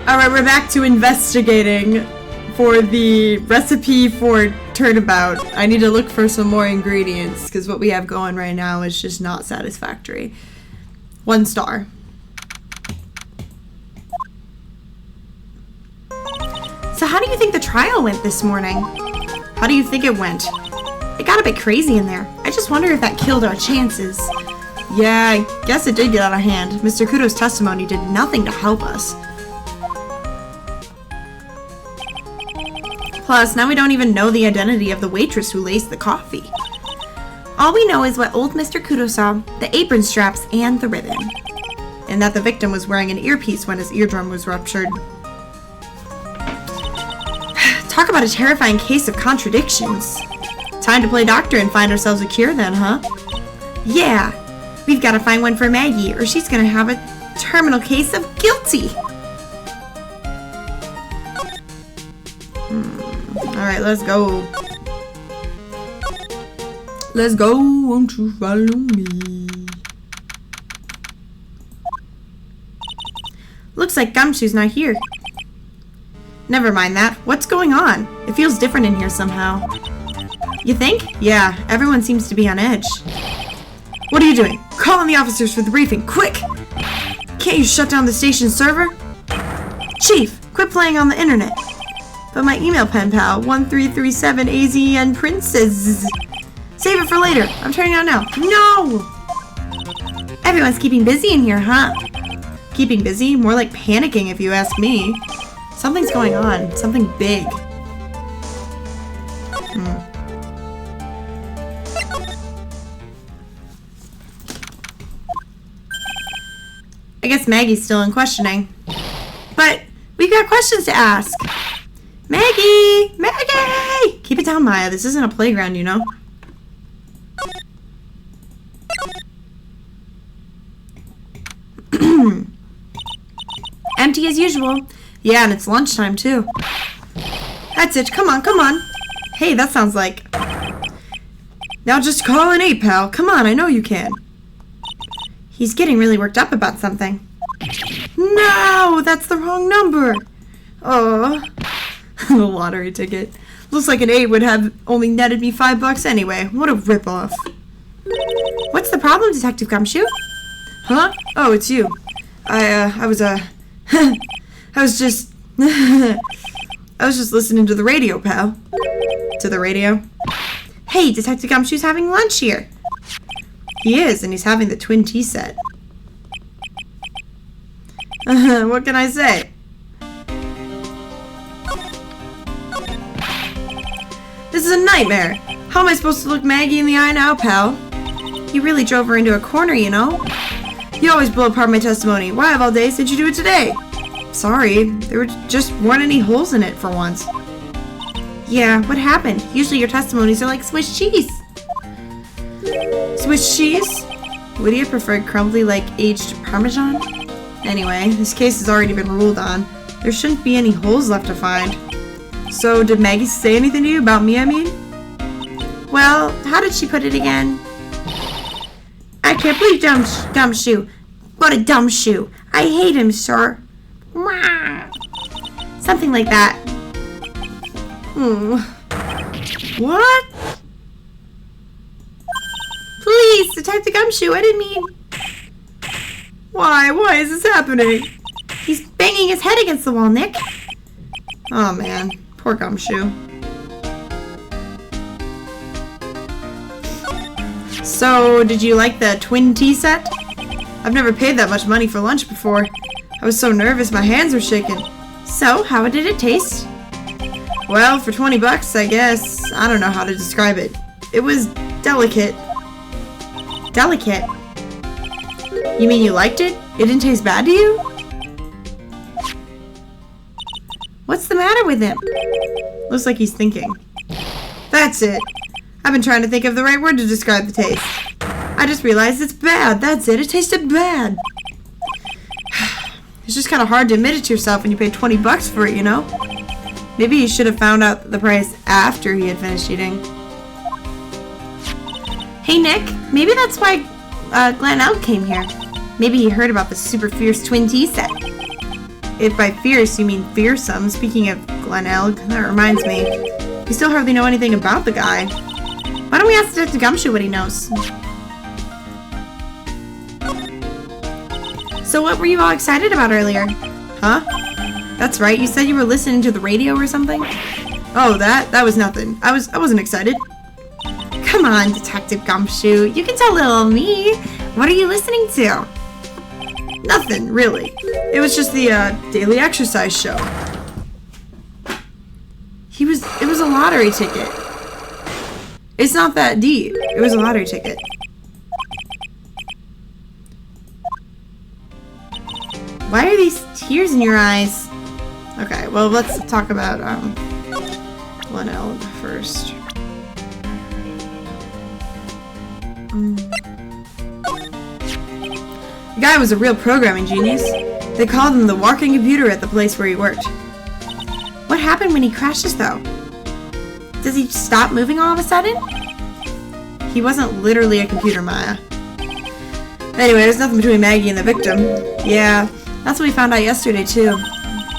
Alright, we're back to investigating for the recipe for Turnabout. I need to look for some more ingredients because what we have going right now is just not satisfactory. 1 star. So how do you think the trial went this morning? How do you think it went? It got a bit crazy in there. I just wonder if that killed our chances. Yeah, I guess it did get out of hand. Mr. Kudo's testimony did nothing to help us. Plus, now we don't even know the identity of the waitress who laced the coffee. All we know is what old Mr. Kudo saw, the apron straps and the ribbon. And that the victim was wearing an earpiece when his eardrum was ruptured. Talk about a terrifying case of contradictions. Time to play doctor and find ourselves a cure then, huh? Yeah, we've got to find one for Maggie or she's gonna have a terminal case of guilty. Alright, let's go. Let's go, won't you follow me? Looks like Gumshoe's not here. Never mind that. What's going on? It feels different in here somehow. You think? Yeah, everyone seems to be on edge. What are you doing? Call in the officers for the briefing, quick! Can't you shut down the station server? Chief, quit playing on the internet. But my email pen pal, 1337AZN Princess. Save it for later. I'm turning it on now. No! Everyone's keeping busy in here, huh? Keeping busy? More like panicking if you ask me. Something's going on. Something big. I guess Maggie's still in questioning. But we've got questions to ask. Maggie! Maggie! Keep it down, Maya. This isn't a playground, you know. Empty as usual. Yeah, and it's lunchtime, too. That's it. Come on, come on. Hey, that sounds like... Now just call an 8, pal. Come on, I know you can. He's getting really worked up about something. No, that's the wrong number. Oh, the lottery ticket. Looks like an 8 would have only netted me $5 anyway. What a ripoff. What's the problem, Detective Gumshoe? Huh? Oh, it's you. I was just listening to the radio, pal. To the radio? Hey, Detective Gumshoe's having lunch here. He is, and he's having the twin tea set. What can I say? This is a nightmare. How am I supposed to look Maggie in the eye now, pal? You really drove her into a corner, you know? You always blow apart my testimony. Why of all days did you do it today? Sorry, there just weren't any holes in it for once. Yeah, what happened? Usually your testimonies are like Swiss cheese. Swiss cheese? Would you prefer crumbly like aged Parmesan? Anyway, this case has already been ruled on. There shouldn't be any holes left to find. So, did Maggie say anything to you about me, I mean? Well, how did she put it again? I can't believe Gumshoe. What a dumb shoe. I hate him, sir. Something like that. What? Please, Detective Gumshoe, I didn't mean... Why? Why is this happening? He's banging his head against the wall, Nick. Oh, man. Poor Gumshoe. So, did you like the twin tea set? I've never paid that much money for lunch before. I was so nervous my hands were shaking. So, how did it taste? Well, for $20, I guess. I don't know how to describe it. It was delicate. Delicate? You mean you liked it? It didn't taste bad to you? What's the matter with him? Looks like he's thinking. That's it. I've been trying to think of the right word to describe the taste. I just realized it's bad. That's it. It tasted bad. It's just kind of hard to admit it to yourself when you paid $20 for it, you know? Maybe you should have found out the price after he had finished eating. Hey, Nick. Maybe that's why Glenn Elk came here. Maybe he heard about the super fierce twin tea set. If by fierce you mean fearsome, speaking of Glen Elg, that reminds me. We still hardly know anything about the guy. Why don't we ask Detective Gumshoe what he knows? So what were you all excited about earlier? Huh? That's right, you said you were listening to the radio or something? Oh, that was nothing. I wasn't excited. Come on, Detective Gumshoe. You can tell little me. What are you listening to? Nothing, really. It was just the daily exercise show. It was a lottery ticket. It's not that deep. It was a lottery ticket. Why are these tears in your eyes? Okay, well, let's talk about Glen Elg first. The guy was a real programming genius. They called him the walking computer at the place where he worked. What happened when he crashes, though? Does he stop moving all of a sudden? He wasn't literally a computer, Maya. Anyway, there's nothing between Maggie and the victim. Yeah, that's what we found out yesterday, too.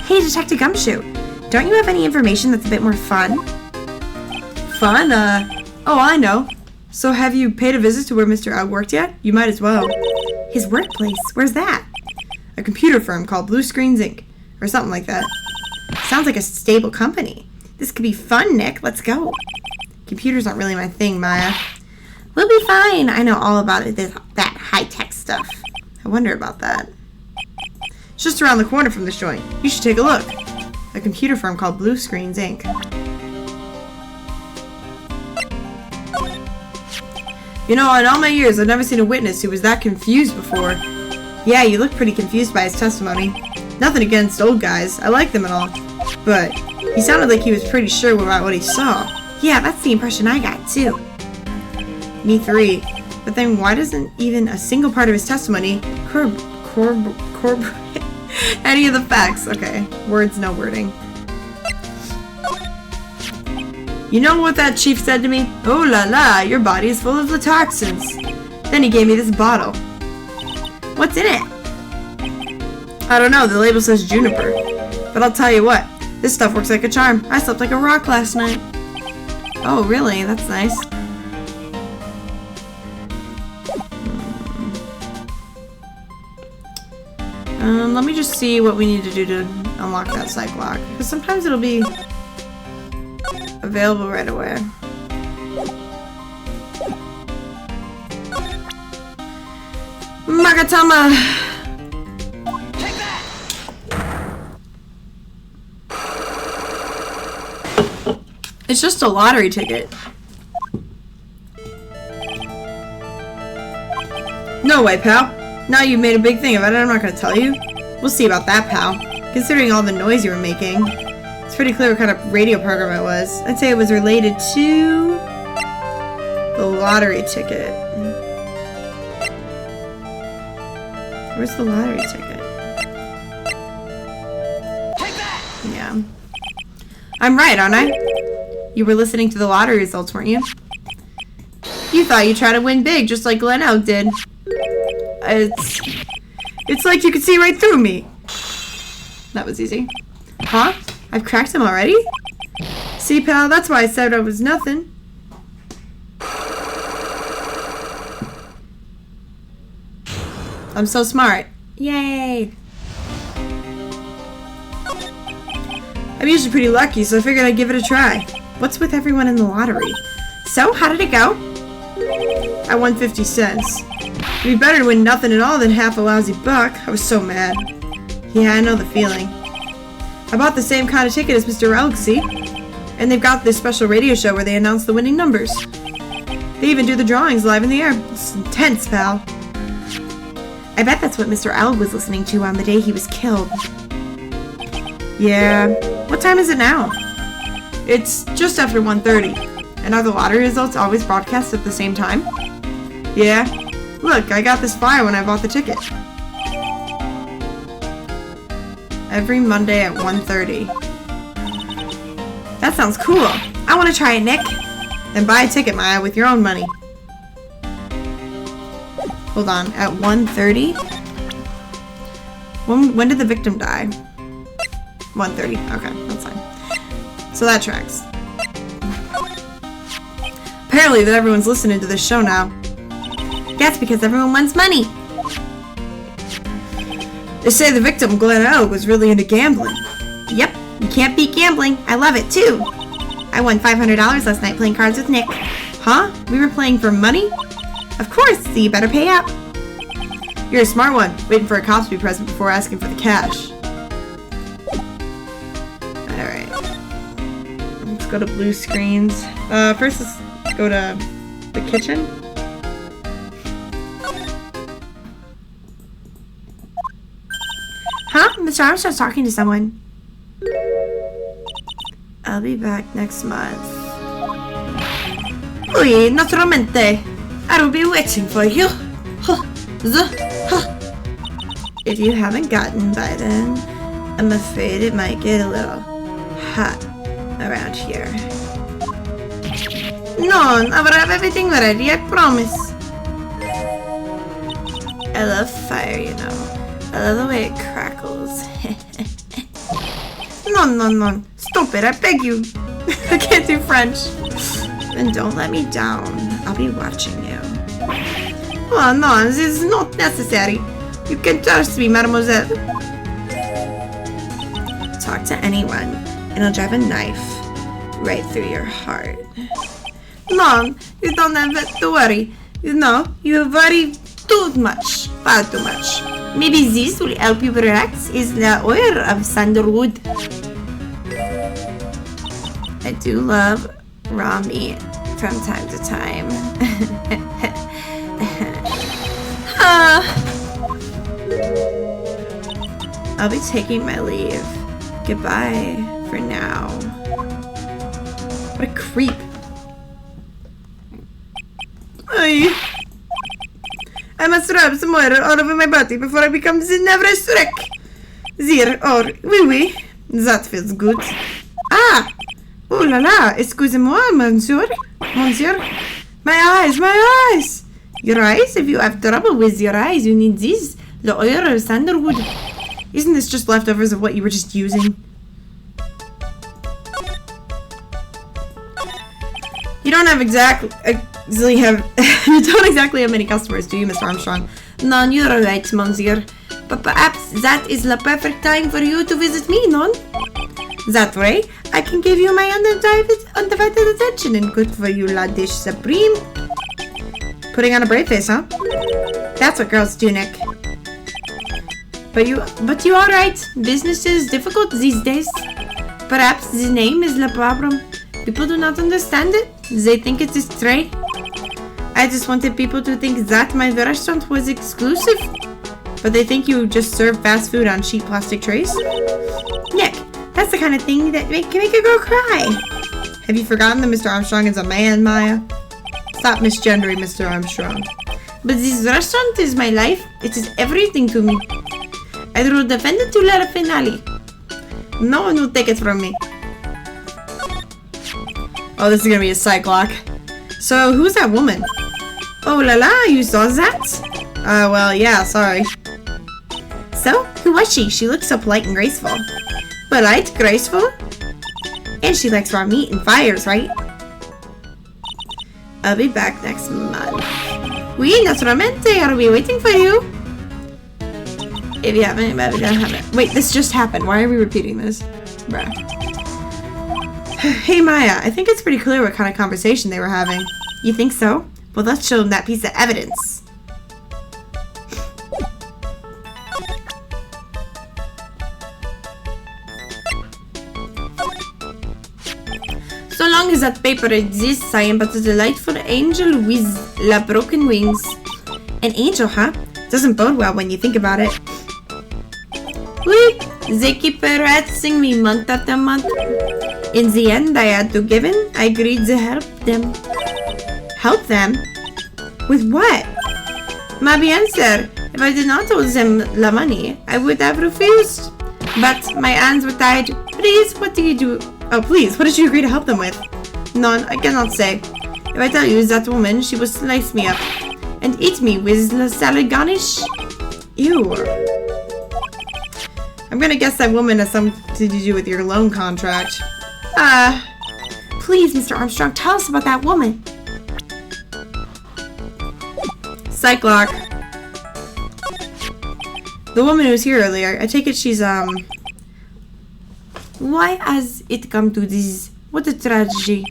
Hey, Detective Gumshoe, don't you have any information that's a bit more fun? Fun? Oh, I know. So have you paid a visit to where Mr. Elg worked yet? You might as well. His workplace? Where's that? A computer firm called Blue Screens Inc. Or something like that. Sounds like a stable company. This could be fun, Nick. Let's go. Computers aren't really my thing, Maya. We'll be fine. I know all about it, that high-tech stuff. I wonder about that. It's just around the corner from this joint. You should take a look. A computer firm called Blue Screens Inc. You know, in all my years, I've never seen a witness who was that confused before. Yeah, you look pretty confused by his testimony. Nothing against old guys. I like them and all. But he sounded like he was pretty sure about what he saw. Yeah, that's the impression I got, too. Me three. But then why doesn't even a single part of his testimony corroborate any of the facts? Okay, words, no wording. You know what that chief said to me? Oh la la, your body is full of the toxins. Then he gave me this bottle. What's in it? I don't know, the label says juniper. But I'll tell you what, this stuff works like a charm. I slept like a rock last night. Oh really? That's nice. Let me just see what we need to do to unlock that psych lock. Because sometimes it'll be available right away. Magatama! Take that! It's just a lottery ticket. No way, pal. Now you've made a big thing of it, I'm not gonna tell you. We'll see about that, pal. Considering all the noise you were making. It's pretty clear what kind of radio program it was. I'd say it was related to the lottery ticket. Where's the lottery ticket? Take that! Yeah. I'm right, aren't I? You were listening to the lottery results, weren't you? You thought you'd try to win big, just like Glen Elg did. It's like you could see right through me. That was easy. Huh? I've cracked him already? See, pal, that's why I said I was nothing. I'm so smart. Yay! I'm usually pretty lucky, so I figured I'd give it a try. What's with everyone in the lottery? So, how did it go? I won 50 cents. It'd be better to win nothing at all than half a lousy buck. I was so mad. Yeah, I know the feeling. I bought the same kind of ticket as Mr. Elg, see? And they've got this special radio show where they announce the winning numbers. They even do the drawings live in the air. It's intense, pal. I bet that's what Mr. Elg was listening to on the day he was killed. Yeah. What time is it now? It's just after 1:30. And are the lottery results always broadcast at the same time? Yeah. Look, I got this flyer when I bought the ticket. Every Monday at 1:30. That sounds cool. I want to try it, Nick. Then buy a ticket, Maya, with your own money. Hold on, at 1:30? When did the victim die? 1:30. Okay, that's fine. So that tracks. Apparently that everyone's listening to this show now. That's because everyone wants money. They say the victim, Glenn O, was really into gambling. Yep, you can't beat gambling. I love it too. I won $500 last night playing cards with Nick. Huh? We were playing for money? Of course, so you better pay up. You're a smart one, waiting for a cop to be present before asking for the cash. Alright. Let's go to blue screens. First let's go to the kitchen. Huh? Mr. Armstrong's talking to someone. I'll be back next month. Oui, naturalmente. I will be waiting for you. If you haven't gotten by then, I'm afraid it might get a little hot around here. No, I will have everything ready, I promise. I love fire, you know. I love the way it crackles. No. Stop it, I beg you. I can't do French. Then don't let me down. I'll be watching you. Oh no, this is not necessary. You can trust me, mademoiselle. Talk to anyone, and I'll drive a knife right through your heart. Mom, you don't have to worry. You know, you worry too much. Far too much. Maybe this will help you relax. Is the oil of sandalwood. I do love raw meat from time to time. I'll be taking my leave. Goodbye for now. What a creep. I must rub some oil all over my body before I become the nervous wreck. Zir or oui. That feels good. Ah! Oh la la! Excusez-moi, monsieur. Monsieur. My eyes! Your eyes? If you have trouble with your eyes, you need this. The oil of sandalwood. Isn't this just leftovers of what you were just using? You don't exactly have many customers, do you, Mr. Armstrong? No, you're right, monsieur. But perhaps that is the perfect time for you to visit me, no? That way, I can give you my undivided attention, and good for you, La Dish Supreme. Putting on a brave face, huh? That's what girls do, Nick. But you are right. Business is difficult these days. Perhaps the name is the problem. People do not understand it. They think it is trade. I just wanted people to think that my restaurant was exclusive. But they think you just serve fast food on cheap plastic trays? Nick, that's the kind of thing that can make a girl cry. Have you forgotten that Mr. Armstrong is a man, Maya? Stop misgendering Mr. Armstrong. But this restaurant is my life. It is everything to me. I will defend it to the finale. No one will take it from me. Oh, this is gonna be a cyclock. So, who's that woman? Oh la la, you saw that? Well, yeah, sorry. So, who was she? She looks so polite and graceful. Polite, graceful? And she likes raw meat and fires, right? I'll be back next month. Oui, naturalmente, I'll be waiting for you. If you haven't, maybe I haven't. Wait, this just happened. Why are we repeating this? Bruh. Hey, Maya, I think it's pretty clear what kind of conversation they were having. You think so? Well, let's show them that piece of evidence. So long as that paper exists, I am but a delightful angel with la broken wings. An angel, huh? Doesn't bode well when you think about it. Oui, they keep harassing me month after month. In the end, I had to give in. I agreed to help them. Help them? With what? My answer. If I did not owe them the money, I would have refused. But my hands were tied. Please, what do you do? Oh, please, what did you agree to help them with? None, I cannot say. If I tell you that woman, she will slice me up and eat me with the salad garnish. Ew. I'm gonna guess that woman has something to do with your loan contract. Please, Mr. Armstrong, tell us about that woman. Psych lock. The woman who was here earlier, I take it she's, Why has it come to this? What a tragedy.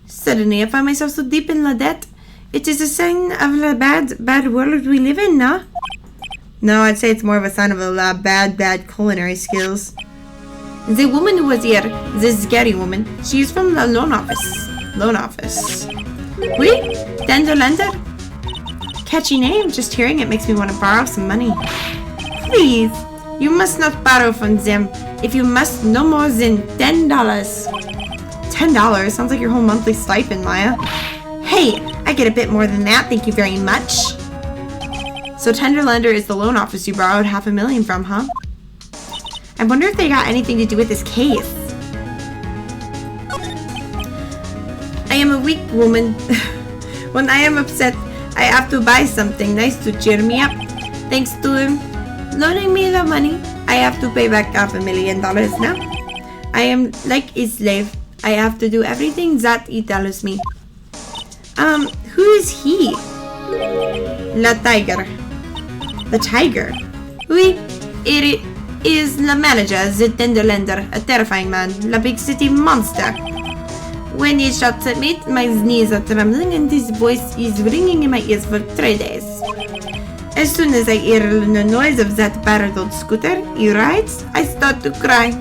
Suddenly, I find myself so deep in the debt. It is a sign of the bad world we live in, no? No, I'd say it's more of a sign of a bad culinary skills. The woman who was here, this scary woman, she's from the loan office. Loan office. Oui? Tender lender? Catchy name. Just hearing it makes me want to borrow some money. Please, you must not borrow from them. If you must, no more than $10. $10? Sounds like your whole monthly stipend, Maya. Hey, I get a bit more than that, thank you very much. So Tender Lender is the loan office you borrowed $500,000 from, huh? I wonder if they got anything to do with this case. I am a weak woman. When I am upset, I have to buy something nice to cheer me up. Thanks to him loaning me the money, I have to pay back $500,000 now. I am like a slave. I have to do everything that he tells me. Who is he? La Tiger. The tiger? Oui, it is the manager, the tender lender, a terrifying man, the big city monster. When he shouts at me, my knees are trembling and his voice is ringing in my ears for 3 days. As soon as I hear the noise of that battered old scooter he rides, I start to cry.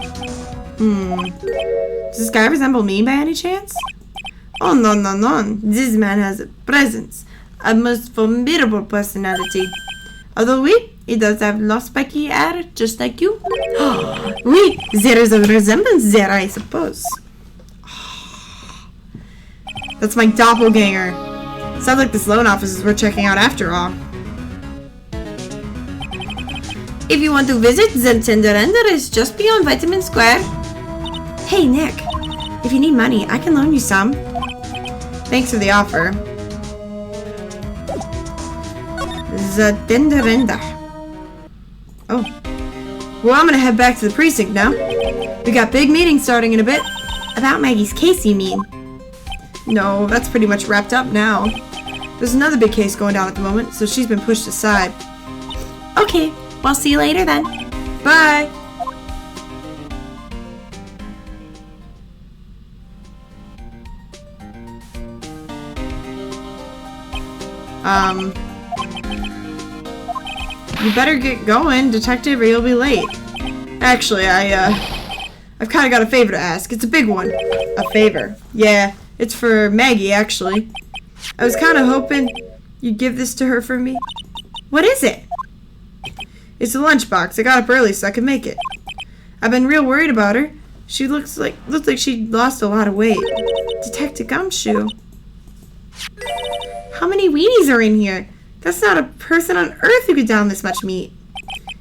Does this guy resemble me by any chance? Oh, no. This man has a presence, a most formidable personality. Although, he does have long spiky hair, just like you. Oui, there is a resemblance there, I suppose. That's my doppelganger. Sounds like this loan office is worth checking out after all. If you want to visit, the Tender Lender is just beyond Vitamin Square. Hey, Nick. If you need money, I can loan you some. Thanks for the offer. The Tender Lender. Oh. Well, I'm gonna head back to the precinct now. We got big meeting starting in a bit. About Maggie's case, you mean? No, that's pretty much wrapped up now. There's another big case going down at the moment, so she's been pushed aside. Okay, well, see you later then. Bye! You better get going, detective, or you'll be late. Actually, I've kind of got a favor to ask. It's a big one. A favor. Yeah, it's for Maggie, actually. I was kind of hoping you'd give this to her for me. What is it? It's a lunchbox. I got up early so I could make it. I've been real worried about her. She looks like she lost a lot of weight. Detective Gumshoe. How many weenies are in here? That's not a person on earth who could down this much meat.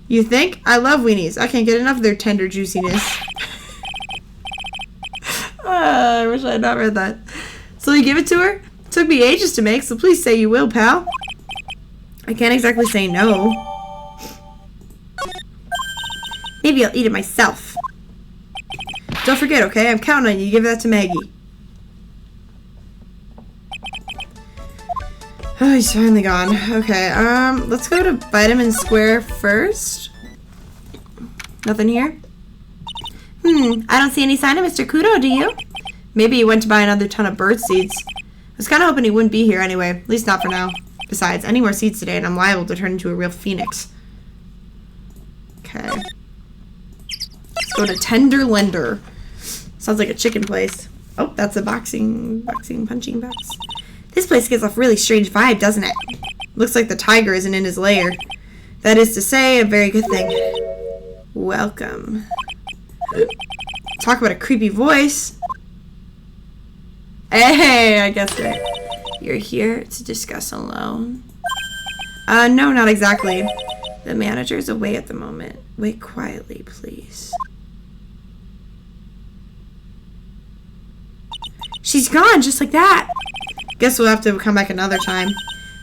You think? I love weenies. I can't get enough of their tender juiciness. I wish I had not read that. So you give it to her? Took me ages to make, so please say you will, pal. I can't exactly say no. Maybe I'll eat it myself. Don't forget, okay? I'm counting on you to give that to Maggie. Oh, he's finally gone. Okay, let's go to Vitamin Square first. Nothing here? I don't see any sign of Mr. Kudo, do you? Maybe he went to buy another ton of bird seeds. I was kind of hoping he wouldn't be here anyway, at least not for now. Besides, I need more seeds today and I'm liable to turn into a real phoenix. Okay. Let's go to Tender Lender. Sounds like a chicken place. Oh, that's a punching box. This place gives off a really strange vibe, doesn't it? Looks like the tiger isn't in his lair. That is to say, a very good thing. Welcome. Talk about a creepy voice. Hey, I guessed it. You're here to discuss a loan? No, not exactly. The manager's away at the moment. Wait quietly, please. She's gone, just like that. Guess we'll have to come back another time.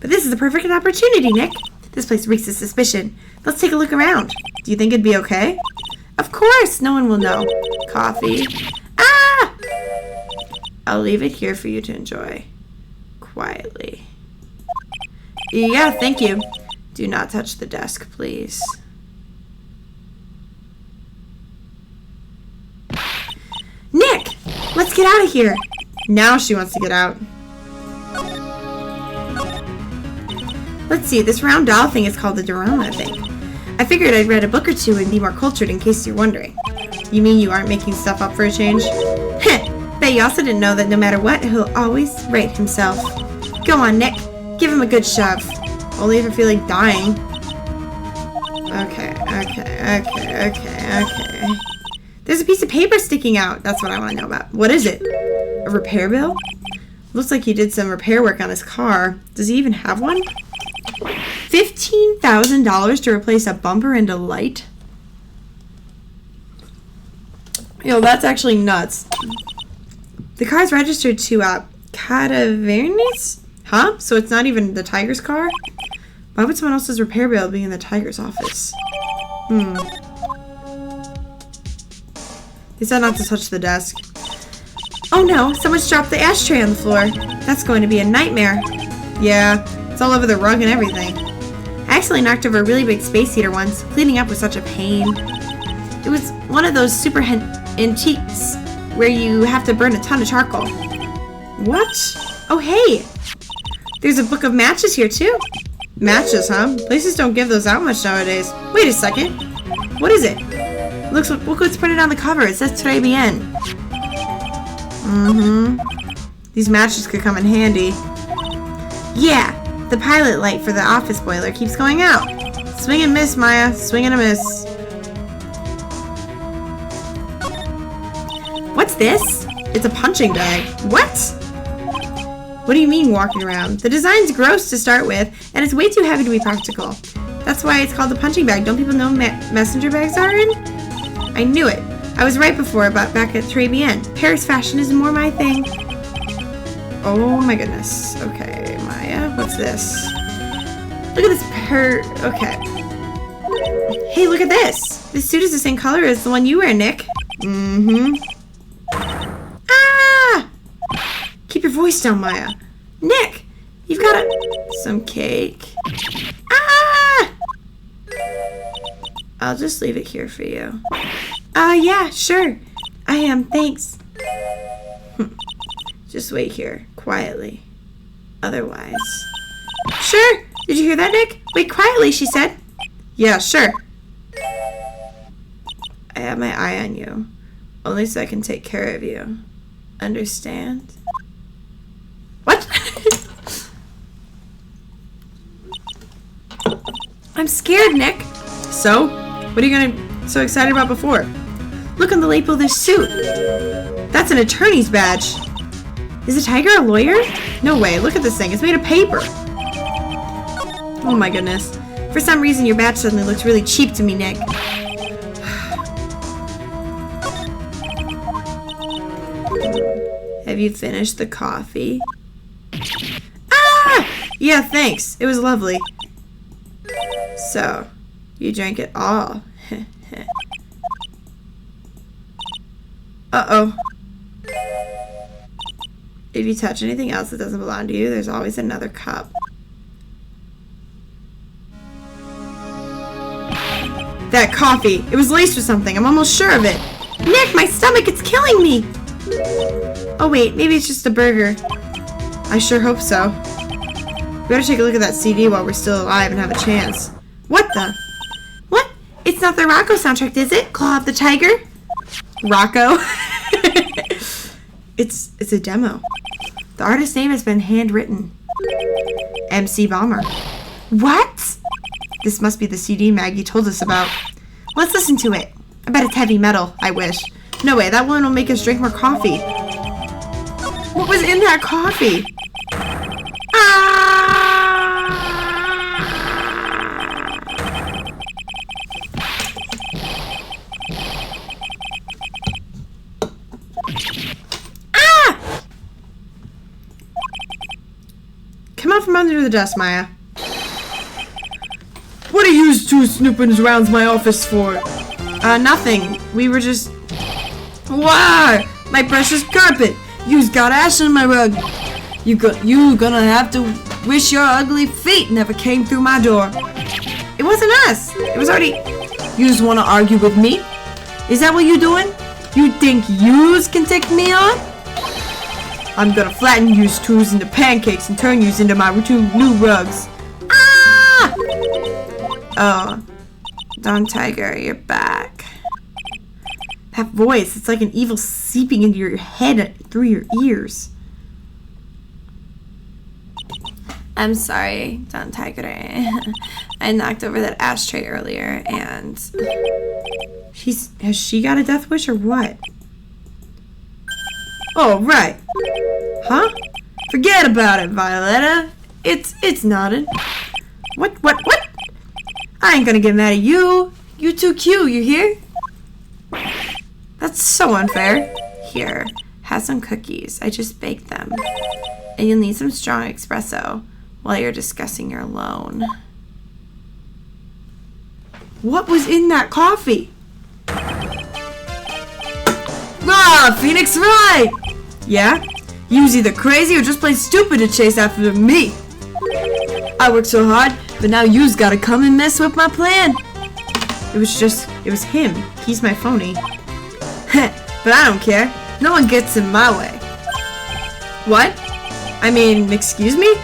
But this is the perfect opportunity, Nick. This place reeks of suspicion. Let's take a look around. Do you think it'd be okay? course, no one will know. Coffee. Ah! I'll leave it here for you to enjoy. Quietly. Yeah, thank you. Do not touch the desk, please. Nick! Let's get out of here! Now she wants to get out. Let's see, this round doll thing is called the Dorama, I think. I figured I'd read a book or two and be more cultured in case you're wondering. You mean you aren't making stuff up for a change? Heh! Bet you also didn't know that no matter what, he'll always right himself. Go on, Nick. Give him a good shove. Only if I feel like dying. Okay. There's a piece of paper sticking out. That's what I want to know about. What is it? A repair bill? Looks like he did some repair work on his car. Does he even have one? $15,000 to replace a bumper and a light? Yo, that's actually nuts. The car's registered to Cadavernes? Huh? So it's not even the Tiger's car? Why would someone else's repair bill be in the Tiger's office? He said not to touch the desk. Oh no, someone's dropped the ashtray on the floor. That's going to be a nightmare. Yeah, it's all over the rug and everything. I actually knocked over a really big space heater once. Cleaning up was such a pain. It was one of those super antiques where you have to burn a ton of charcoal. What? Oh hey! There's a book of matches here too. Matches, huh? Places don't give those out much nowadays. Wait a second. What is it? Look what's printed on the cover. It says Très bien. These matches could come in handy. Yeah, the pilot light for the office boiler keeps going out. Swing and miss, Maya. Swing and a miss. What's this? It's a punching bag. What? What do you mean walking around? The design's gross to start with, and it's way too heavy to be practical. That's why it's called the punching bag. Don't people know messenger bags are in? I knew it. I was right before about back at Très bien. Paris fashion is more my thing. Oh my goodness. Okay, Maya, what's this? Look at this okay. Hey, look at this. This suit is the same color as the one you wear, Nick. Ah! Keep your voice down, Maya. Nick, you've got some cake. Ah! I'll just leave it here for you. Yeah, sure. I am, thanks. Just wait here, quietly. Otherwise. Sure! Did you hear that, Nick? Wait quietly, she said. Yeah, sure. I have my eye on you. Only so I can take care of you. Understand? What? I'm scared, Nick. So? What are you so excited about before? Look on the label of this suit. That's an attorney's badge. Is a tiger a lawyer? No way. Look at this thing. It's made of paper. Oh my goodness. For some reason, your badge suddenly looks really cheap to me, Nick. Have you finished the coffee? Ah! Yeah, thanks. It was lovely. So, you drank it all. Uh-oh. If you touch anything else that doesn't belong to you, there's always another cup. That coffee. It was laced with something. I'm almost sure of it. Nick, my stomach, it's killing me. Oh wait, maybe it's just a burger. I sure hope so. We better take a look at that CD while we're still alive and have a chance. What the? What? It's not the Rocco soundtrack, is it? Claw of the Tiger? Rocco? It's a demo. The artist's name has been handwritten. MC Bomber. What? This must be the CD Maggie told us about. Let's listen to it. I bet it's heavy metal. I wish. No way, that one will make us drink more coffee. What was in that coffee? Ah! Ah! Come out from under the desk, Maya. What are you two snooping around my office for? Nothing. We were just... Wow! My precious carpet! You've got ash on my rug! You gonna have to wish your ugly feet never came through my door. It wasn't us! It was already... You just wanna argue with me? Is that what you doing? You think yous can take me on? I'm gonna flatten yous twos into pancakes and turn yous into my two new rugs. Ah! Oh. Don Tiger, you're back. That voice, it's like an evil seeping into your head through your ears. I'm sorry, Don Tiger. I knocked over that ashtray earlier and... Has she got a death wish or what? Oh, right. Huh? Forget about it, Violetta. It's nothing. What? I ain't gonna get mad at you. You too cute, you hear? That's so unfair. Here, have some cookies. I just baked them. And you'll need some strong espresso while you're discussing your loan. What was in that coffee? Ah, Phoenix right! Yeah? You was either crazy or just plain stupid to chase after me. I worked so hard, but now you's gotta come and mess with my plan. It was him. He's my phony. But I don't care. No one gets in my way. What? I mean, excuse me?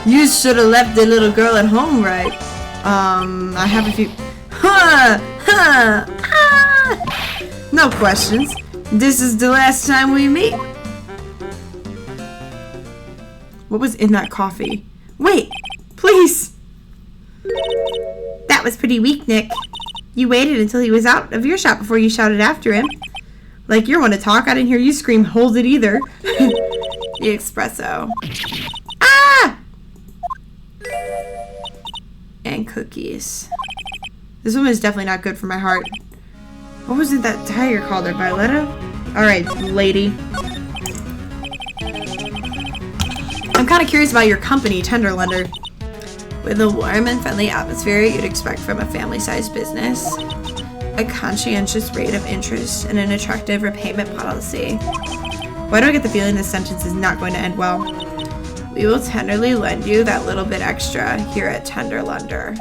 You should have left the little girl at home, right? I have a few... No questions. This is the last time we meet. What was in that coffee? Wait, please. That was pretty weak, Nick. You waited until he was out of earshot before you shouted after him. Like you're one to talk. I didn't hear you scream, hold it either. The espresso. Ah! And cookies. This one is definitely not good for my heart. What was it that tiger called her, Violetta? Alright, lady. I'm kind of curious about your company, Tenderlender. With a warm and friendly atmosphere you'd expect from a family-sized business, a conscientious rate of interest, and an attractive repayment policy. Why do I get the feeling this sentence is not going to end well? We will tenderly lend you that little bit extra here at Tenderlender.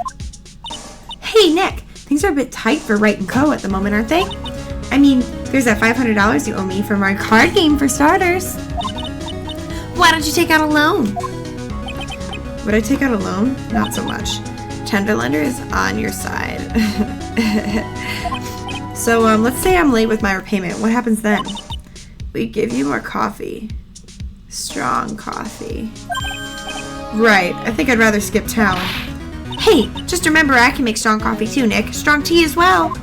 Hey, Nick! Things are a bit tight for Wright & Co. at the moment, aren't they? I mean, there's that $500 you owe me from our card game for starters. Why don't you take out a loan? Would I take out a loan? Not so much. Tenderlender is on your side. So, let's say I'm late with my repayment. What happens then? We give you more coffee. Strong coffee. Right. I think I'd rather skip town. Hey, just remember I can make strong coffee too, Nick. Strong tea as well.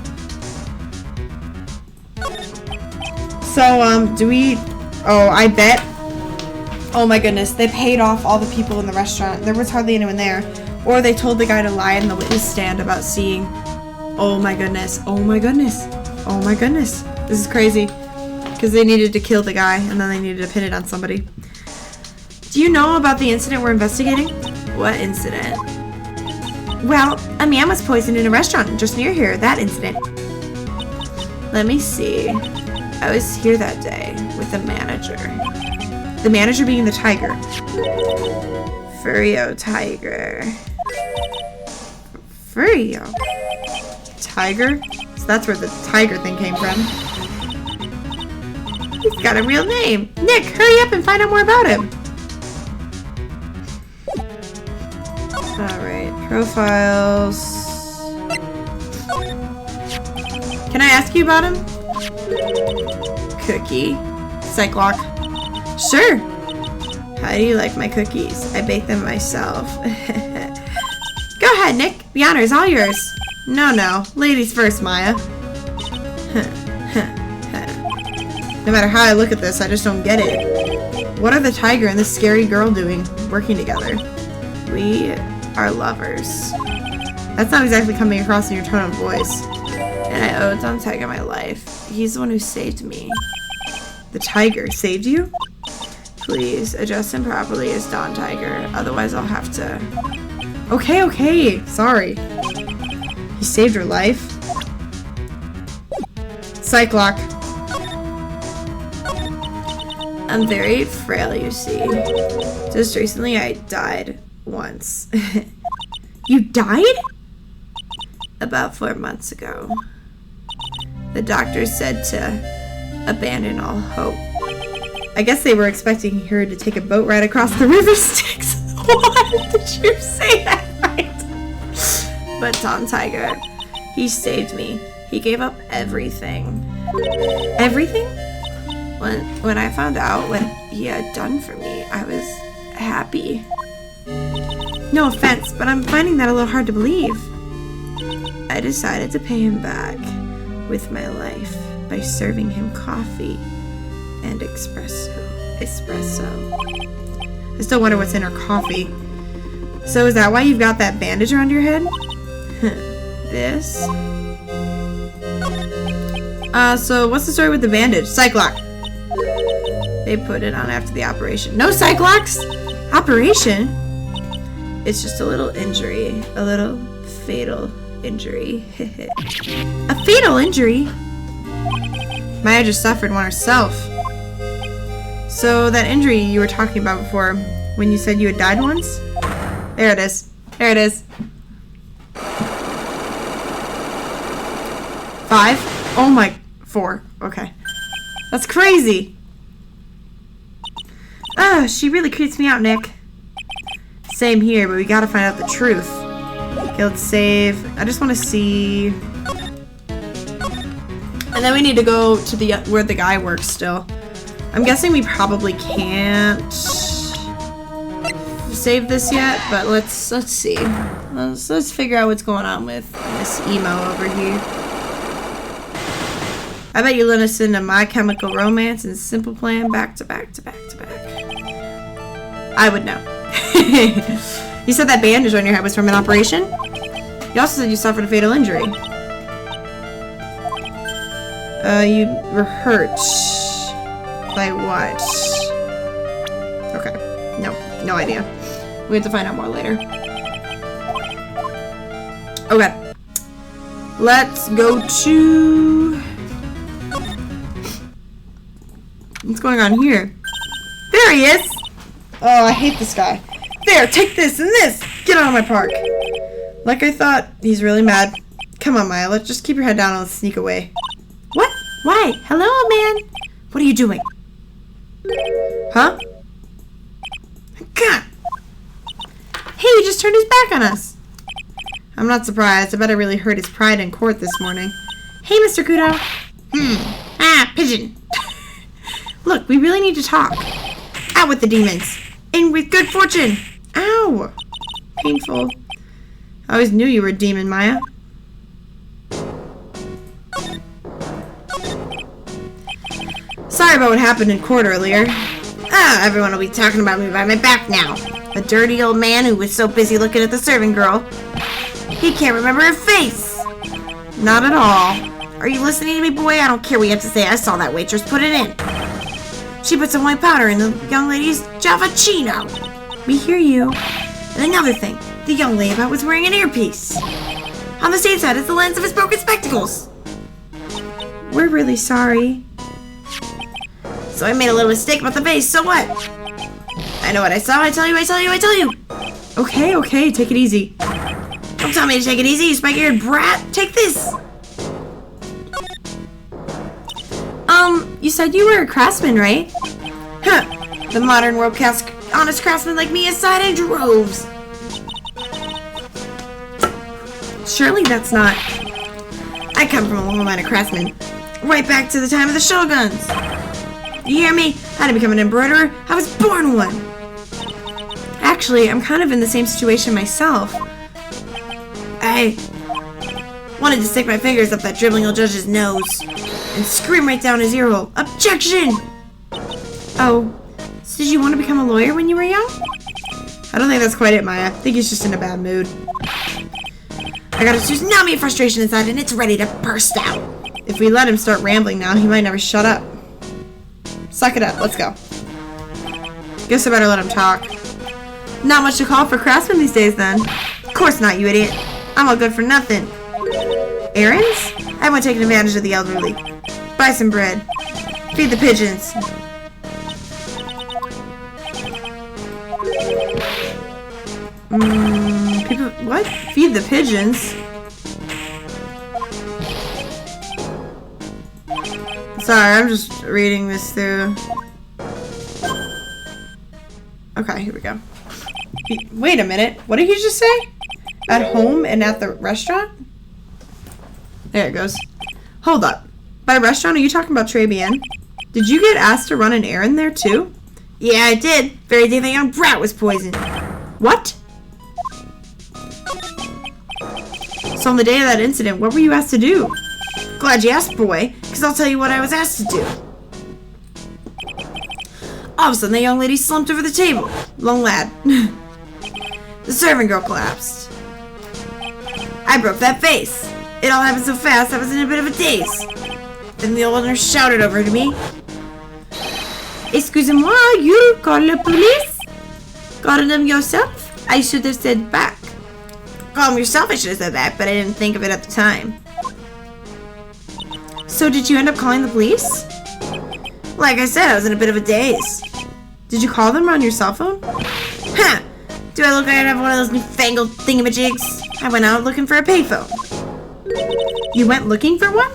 So, do we... Oh, I bet... Oh my goodness, they paid off all the people in the restaurant. There was hardly anyone there. Or they told the guy to lie in the witness stand about seeing... Oh my goodness, oh my goodness, oh my goodness. This is crazy. Because they needed to kill the guy, and then they needed to pin it on somebody. Do you know about the incident we're investigating? What incident? Well, a man was poisoned in a restaurant just near here, that incident. Let me see. I was here that day with the manager. The manager being the tiger. Furio Tiger. Furio. Tiger? So that's where the tiger thing came from. He's got a real name. Nick, hurry up and find out more about him. Alright, profiles. Can I ask you about him? Cookie. Psych lock. Sure. How do you like my cookies? I bake them myself. Go ahead, Nick. The honor is all yours. No. Ladies first, Maya. No matter how I look at this, I just don't get it. What are the tiger and this scary girl doing, working together? We are lovers. That's not exactly coming across in your tone of voice. And I owe Don Tiger my life. He's the one who saved me. The tiger saved you? Please, address him properly as Don Tiger. Otherwise, I'll have to... Okay. Sorry. He saved her life? psych lock. I'm very frail, you see. Just recently I died once. You died? About 4 months ago. The doctor said to abandon all hope. I guess they were expecting her to take a boat ride across the river Styx. What? Did you say that right? But Tom Tiger, he saved me. He gave up everything. Everything? When I found out what he had done for me, I was happy. No offense, but I'm finding that a little hard to believe. I decided to pay him back with my life by serving him coffee and espresso. I still wonder what's in her coffee. So is that why you've got that bandage around your head? This? So what's the story with the bandage? Psych lock. They put it on after the operation. No psych locks? Operation? It's just a little injury. A little fatal injury. A fatal injury? Maya just suffered one herself. So that injury you were talking about before, when you said you had died once? There it is. There it is. 5? Oh my... 4. Okay. That's crazy. She really creeps me out, Nick. Same here, but we gotta find out the truth. Okay, let's save. I just want to see... And then we need to go to the where the guy works still. I'm guessing we probably can't save this yet, but let's see. Let's figure out what's going on with this emo over here. I bet you listen to My Chemical Romance and Simple Plan back to back to back to back. I would know. You said that bandage on your head was from an operation? You also said you suffered a fatal injury. You were hurt. By what? Okay. No idea. We have to find out more later. Okay. Let's go to... What's going on here? There he is! Oh, I hate this guy. There, take this and this! Get out of my park! Like I thought, he's really mad. Come on, Maya, let's just keep your head down and let's sneak away. What? Why? Hello, man! What are you doing? Huh? God! Hey, he just turned his back on us! I'm not surprised. I bet I really hurt his pride in court this morning. Hey, Mr. Kudo! Pigeon! Look, we really need to talk. Out with the demons! In with good fortune! Ow! Painful. I always knew you were a demon, Maya. Sorry about what happened in court earlier. Everyone will be talking about me behind my back now. The dirty old man who was so busy looking at the serving girl. He can't remember her face. Not at all. Are you listening to me, boy? I don't care what you have to say. I saw that waitress put it in. She put some white powder in the young lady's Javachino. We hear you. And another thing. The young layabouts was wearing an earpiece. On the stage side is the lens of his broken spectacles. We're really sorry. So I made a little mistake about the vase, so what? I know what I saw, I tell you. Okay, take it easy. Don't tell me to take it easy, you spike-eared brat. Take this. You said you were a craftsman, right? Huh. The modern world casts honest craftsmen like me aside in droves. Surely that's not... I come from a long line of craftsmen. Right back to the time of the shoguns. You hear me? I had to become an embroiderer. I was born one. Actually, I'm kind of in the same situation myself. I wanted to stick my fingers up that dribbling old judge's nose and scream right down his earhole. Objection! Oh, so did you want to become a lawyer when you were young? I don't think that's quite it, Maya. I think he's just in a bad mood. I got a tsunami of frustration inside and it's ready to burst out. If we let him start rambling now, he might never shut up. Suck it up, let's go. Guess I better let him talk. Not much to call for craftsmen these days then. Of course not, you idiot. I'm all good for nothing. Errands? I haven't taken advantage of the elderly. buy some bread. Feed the pigeons. People, what? Feed the pigeons? Sorry, I'm just reading this through. Okay, here we go. Wait a minute. What did he just say? At home and at the restaurant? There it goes. Hold up. By restaurant, are you talking about Turnabout? Did you get asked to run an errand there too? Yeah, I did. Very day that young brat was poisoned. What? So on the day of that incident, what were you asked to do? Glad you asked, boy, because I'll tell you what I was asked to do. All of a sudden, the young lady slumped over the table. Long lad. The serving girl collapsed. I broke that vase. It all happened so fast, I was in a bit of a daze. Then the old nurse shouted over to me. Excusez-moi, you call the police? Call them yourself? I should have said back. Call them yourself, I should have said back, but I didn't think of it at the time. So did you end up calling the police? Like I said, I was in a bit of a daze. Did you call them on your cell phone? Huh! Do I look like I have one of those newfangled thingamajigs? I went out looking for a payphone. You went looking for one?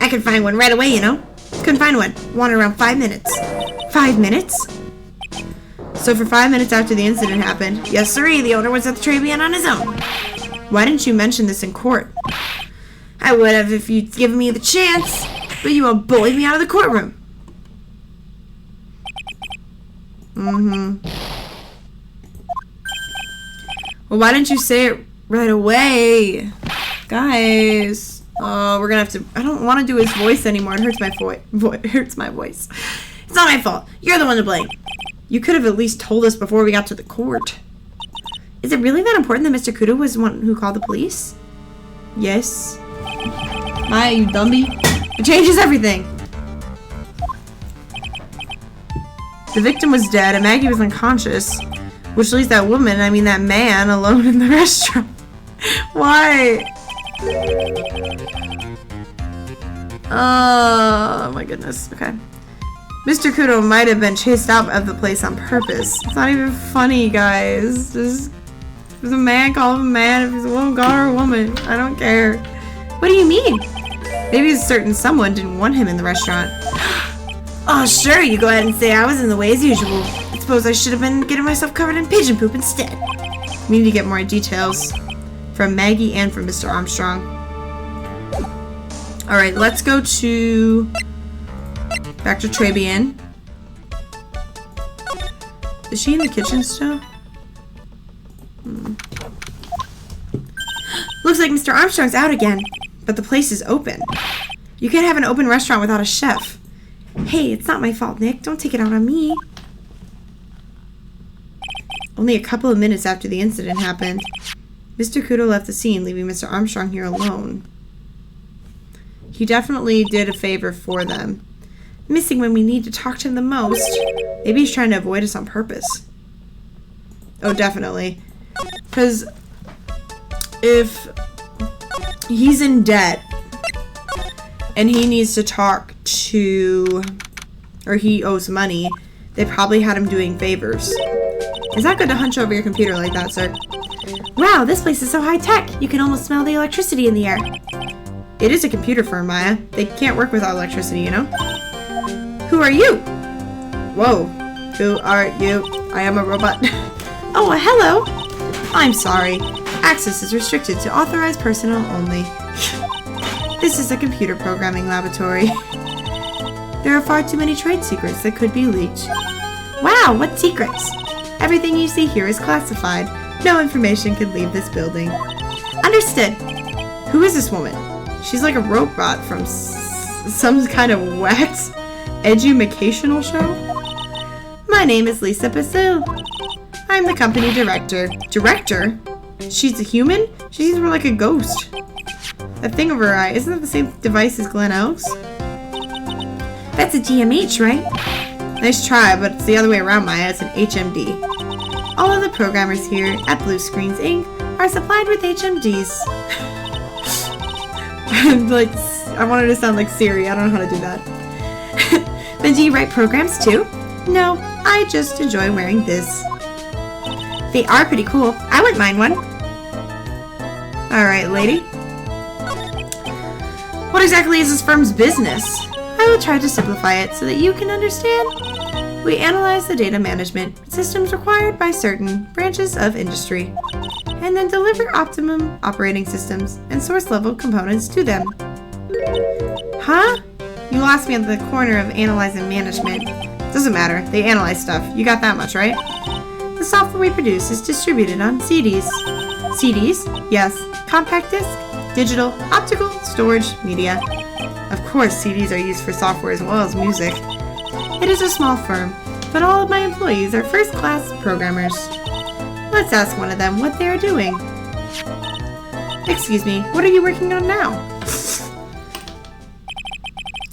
I could find one right away, you know. Couldn't find one. Wanted around 5 minutes. 5 minutes? So for 5 minutes after the incident happened, yes sirree, the owner was at the Turnabout on his own. Why didn't you mention this in court? I would have if you'd given me the chance, but you all bullied me out of the courtroom. Well, why didn't you say it right away? Guys. Oh, we're gonna have to... I don't want to do his voice anymore. It hurts my it hurts my voice. It's not my fault. You're the one to blame. You could have at least told us before we got to the court. Is it really that important that Mr. Kudo was the one who called the police? Yes. Maya, you dummy. It changes everything. The victim was dead and Maggie was unconscious, which leaves that woman, I mean that man, alone in the restaurant. Why? Oh my goodness. Okay. Mr. Kudo might have been chased out of the place on purpose. It's not even funny, guys. Just if it's a man, call him a man. If it's a woman, call her a woman. I don't care. What do you mean? Maybe a certain someone didn't want him in the restaurant. Oh, sure, you go ahead and say I was in the way as usual. I suppose I should have been getting myself covered in pigeon poop instead. We need to get more details from Maggie and from Mr. Armstrong. Alright, let's go to... back to Turnabout. Is she in the kitchen still? Looks like Mr. Armstrong's out again, but the place is open. You can't have an open restaurant without a chef. Hey, it's not my fault, Nick. Don't take it out on me. Only a couple of minutes after the incident happened, Mr. Kudo left the scene, leaving Mr. Armstrong here alone. He definitely did a favor for them. Missing when we need to talk to him the most. Maybe he's trying to avoid us on purpose. Oh, definitely. Because if he's in debt and he needs to talk to, or he owes money, they probably had him doing favors. It's not good to hunch over your computer like that, sir. Wow, this place is so high-tech. You can almost smell the electricity in the air. It is a computer firm, Maya. They can't work without electricity, you know? Who are you? Whoa. Who are you? I am a robot. Oh, hello. I'm sorry. Access is restricted to authorized personnel only. This is a computer programming laboratory. There are far too many trade secrets that could be leaked. Wow, what secrets? Everything you see here is classified. No information can leave this building. Understood. Who is this woman? She's like a robot from some kind of wax educational show? My name is Lisa Basil. I'm the company director. Director? She's a human? She seems more like a ghost. That thing over her eye, isn't that the same device as Glen Oaks? That's a GMH, right? Nice try, but it's the other way around, Maya. It's an HMD. All of the programmers here at Blue Screens Inc. are supplied with HMDs. Like, I wanted to sound like Siri. I don't know how to do that. Then do you write programs too? No, I just enjoy wearing this. They are pretty cool. I wouldn't mind one. Alright, lady. What exactly is this firm's business? I will try to simplify it so that you can understand. We analyze the data management systems required by certain branches of industry, and then deliver optimum operating systems and source-level components to them. Huh? You lost me at the corner of analyze and management. Doesn't matter, they analyze stuff. You got that much, right? The software we produce is distributed on CDs. CDs? Yes. Compact disc, digital, optical, storage, media. Of course, CDs are used for software as well as music. It is a small firm, but all of my employees are first-class programmers. Let's ask one of them what they are doing. Excuse me, what are you working on now?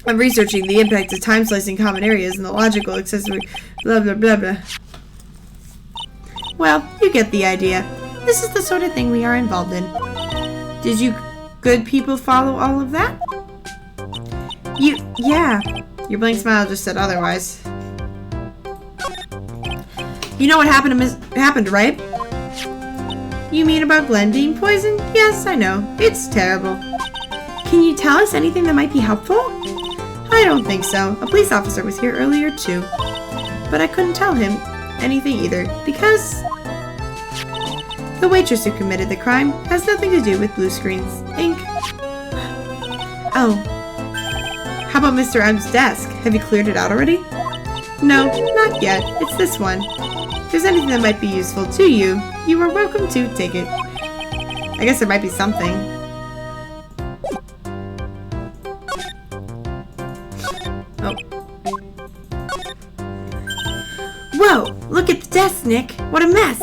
I'm researching the impact of time-slicing common areas and the logical accessory blah blah blah blah. Well, you get the idea. This is the sort of thing we are involved in. Did you good people follow all of that? Yeah. Your blank smile just said otherwise. You know what happened, right? You mean about Glenn being poisoned? Yes, I know. It's terrible. Can you tell us anything that might be helpful? I don't think so. A police officer was here earlier too. But I couldn't tell him anything either, because the waitress who committed the crime has nothing to do with blue screens ink. Oh. How about Mr. M's desk? Have you cleared it out already? No, not yet. It's this one. If there's anything that might be useful to you, you are welcome to take it. I guess there might be something. Oh. Whoa! Look at the desk, Nick! What a mess!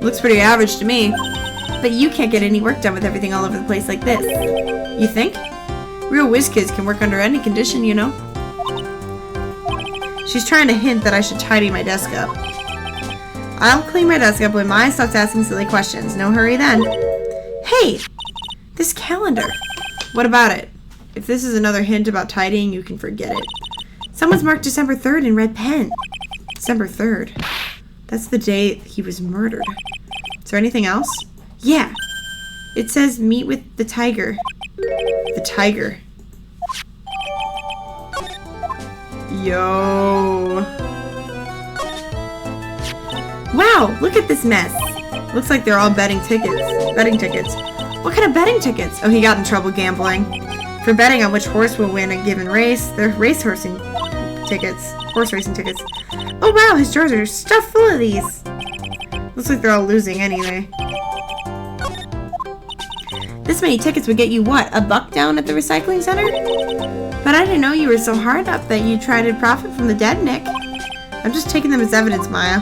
Looks pretty average to me. But you can't get any work done with everything all over the place like this. You think? Real whiz kids can work under any condition, you know? She's trying to hint that I should tidy my desk up. I'll clean my desk up when Maya stops asking silly questions. No hurry then. Hey! This calendar. What about it? If this is another hint about tidying, you can forget it. Someone's marked December 3rd in red pen. December 3rd. That's the day he was murdered. Is there anything else? Yeah. It says meet with the tiger. The tiger. Yo. Wow, look at this mess. Looks like they're all betting tickets. What kind of betting tickets? Oh, he got in trouble gambling. For betting on which horse will win a given race, they're horse racing tickets. Oh wow, his drawers are stuffed full of these. Looks like they're all losing anyway. This many tickets would get you what? $1 down at the recycling center? But I didn't know you were so hard up that you tried to profit from the dead, Nick. I'm just taking them as evidence, Maya.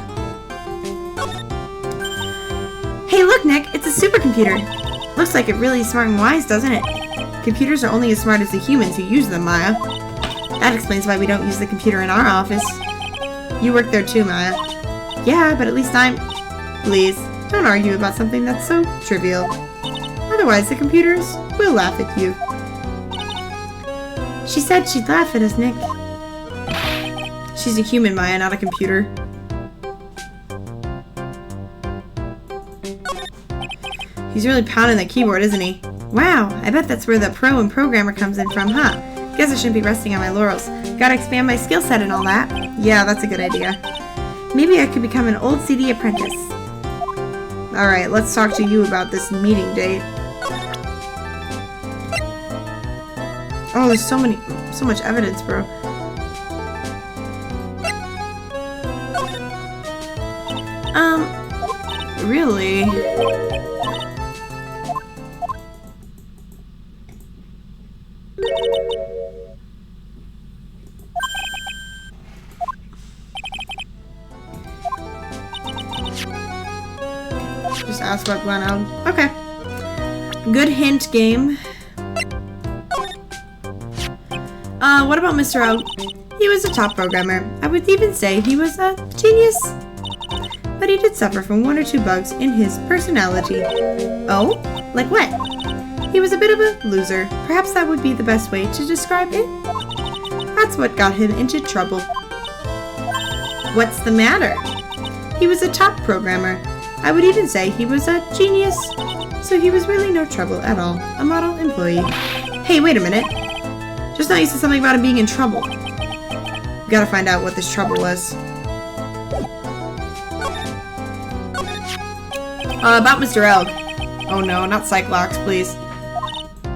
Hey look, Nick, it's a supercomputer. Looks like it really smart and wise, doesn't it? Computers are only as smart as the humans who use them, Maya. That explains why we don't use the computer in our office. You work there too, Maya. Yeah, but at least Please, don't argue about something that's so trivial. Otherwise, the computers will laugh at you. She said she'd laugh at us, Nick. She's a human, Maya, not a computer. He's really pounding that keyboard, isn't he? Wow, I bet that's where the pro and programmer comes in from, huh? Guess I shouldn't be resting on my laurels. Gotta expand my skill set and all that. Yeah, that's a good idea. Maybe I could become an old CD apprentice. Alright, let's talk to you about this meeting date. Oh, there's so much evidence, bro. Really? Just ask about Glenn out. Okay. Good hint game. What about Mr. O? He was a top programmer. I would even say he was a genius. But he did suffer from 1 or 2 bugs in his personality. Oh? Like what? He was a bit of a loser. Perhaps that would be the best way to describe it. That's what got him into trouble. What's the matter? He was a top programmer. I would even say he was a genius. So he was really no trouble at all. A model employee. Hey, wait a minute. Just now you said something about him being in trouble. We gotta find out what this trouble was. About Mr. Elg. Oh no, not Cyclops, please.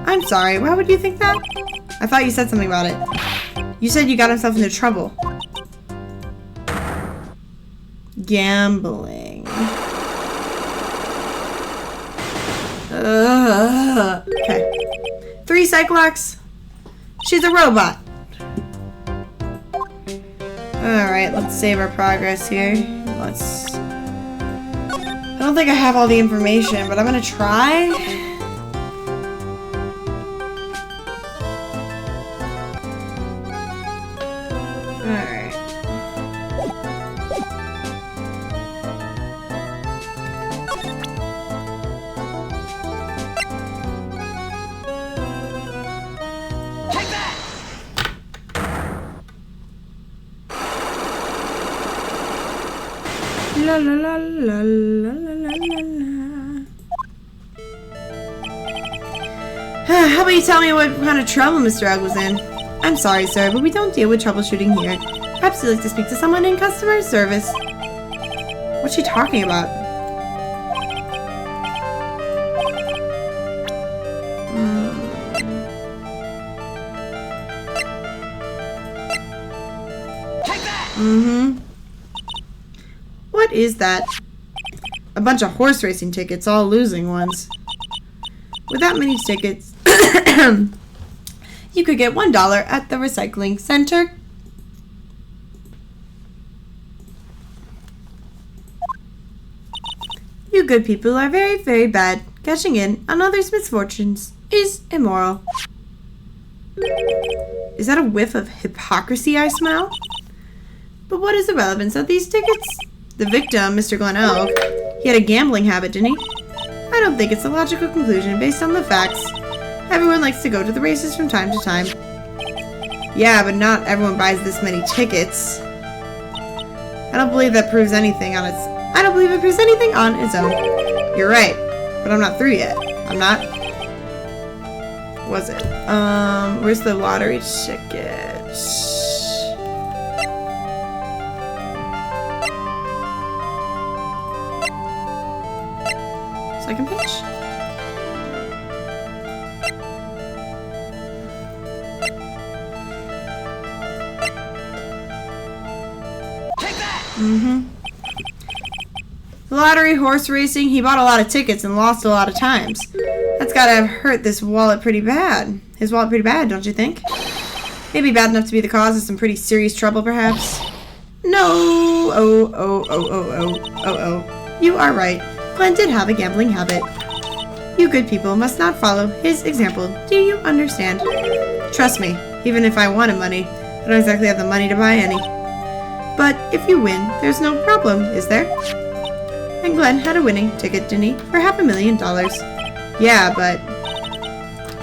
I'm sorry, why would you think that? I thought you said something about it. You said you got himself into trouble. Gambling. Okay. 3 Cyclops. She's a robot. Alright, let's save our progress here. I don't think I have all the information, but I'm gonna try. Alright. La la la la la la la la. How about you tell me what kind of trouble Mr. Elg was in? I'm sorry, sir, but we don't deal with troubleshooting here. Perhaps you'd like to speak to someone in customer service. What's she talking about? What is that? A bunch of horse racing tickets, all losing ones. With that many tickets, you could get $1 at the recycling center. You good people are very, very bad. Cashing in on others' misfortunes is immoral. Is that a whiff of hypocrisy I smell? But what is the relevance of these tickets? The victim, Mr. Glenn Elg, he had a gambling habit, didn't he? I don't think it's a logical conclusion based on the facts. Everyone likes to go to the races from time to time. Yeah, but not everyone buys this many tickets. I don't believe that proves anything on its... I don't believe it proves anything on its own. You're right, but I'm not through yet. I'm not... Was it? Where's the lottery ticket? Second page. Take that! The lottery, horse racing, he bought a lot of tickets and lost a lot of times. That's gotta have hurt this wallet pretty bad. His wallet pretty bad, don't you think? Maybe bad enough to be the cause of some pretty serious trouble, perhaps? No! Oh. You are right. Glenn did have a gambling habit. You good people must not follow his example. Do you understand? Trust me, even if I wanted money, I don't exactly have the money to buy any. But if you win, there's no problem, is there? And Glenn had a winning ticket, didn't he? For $500,000. Yeah, but...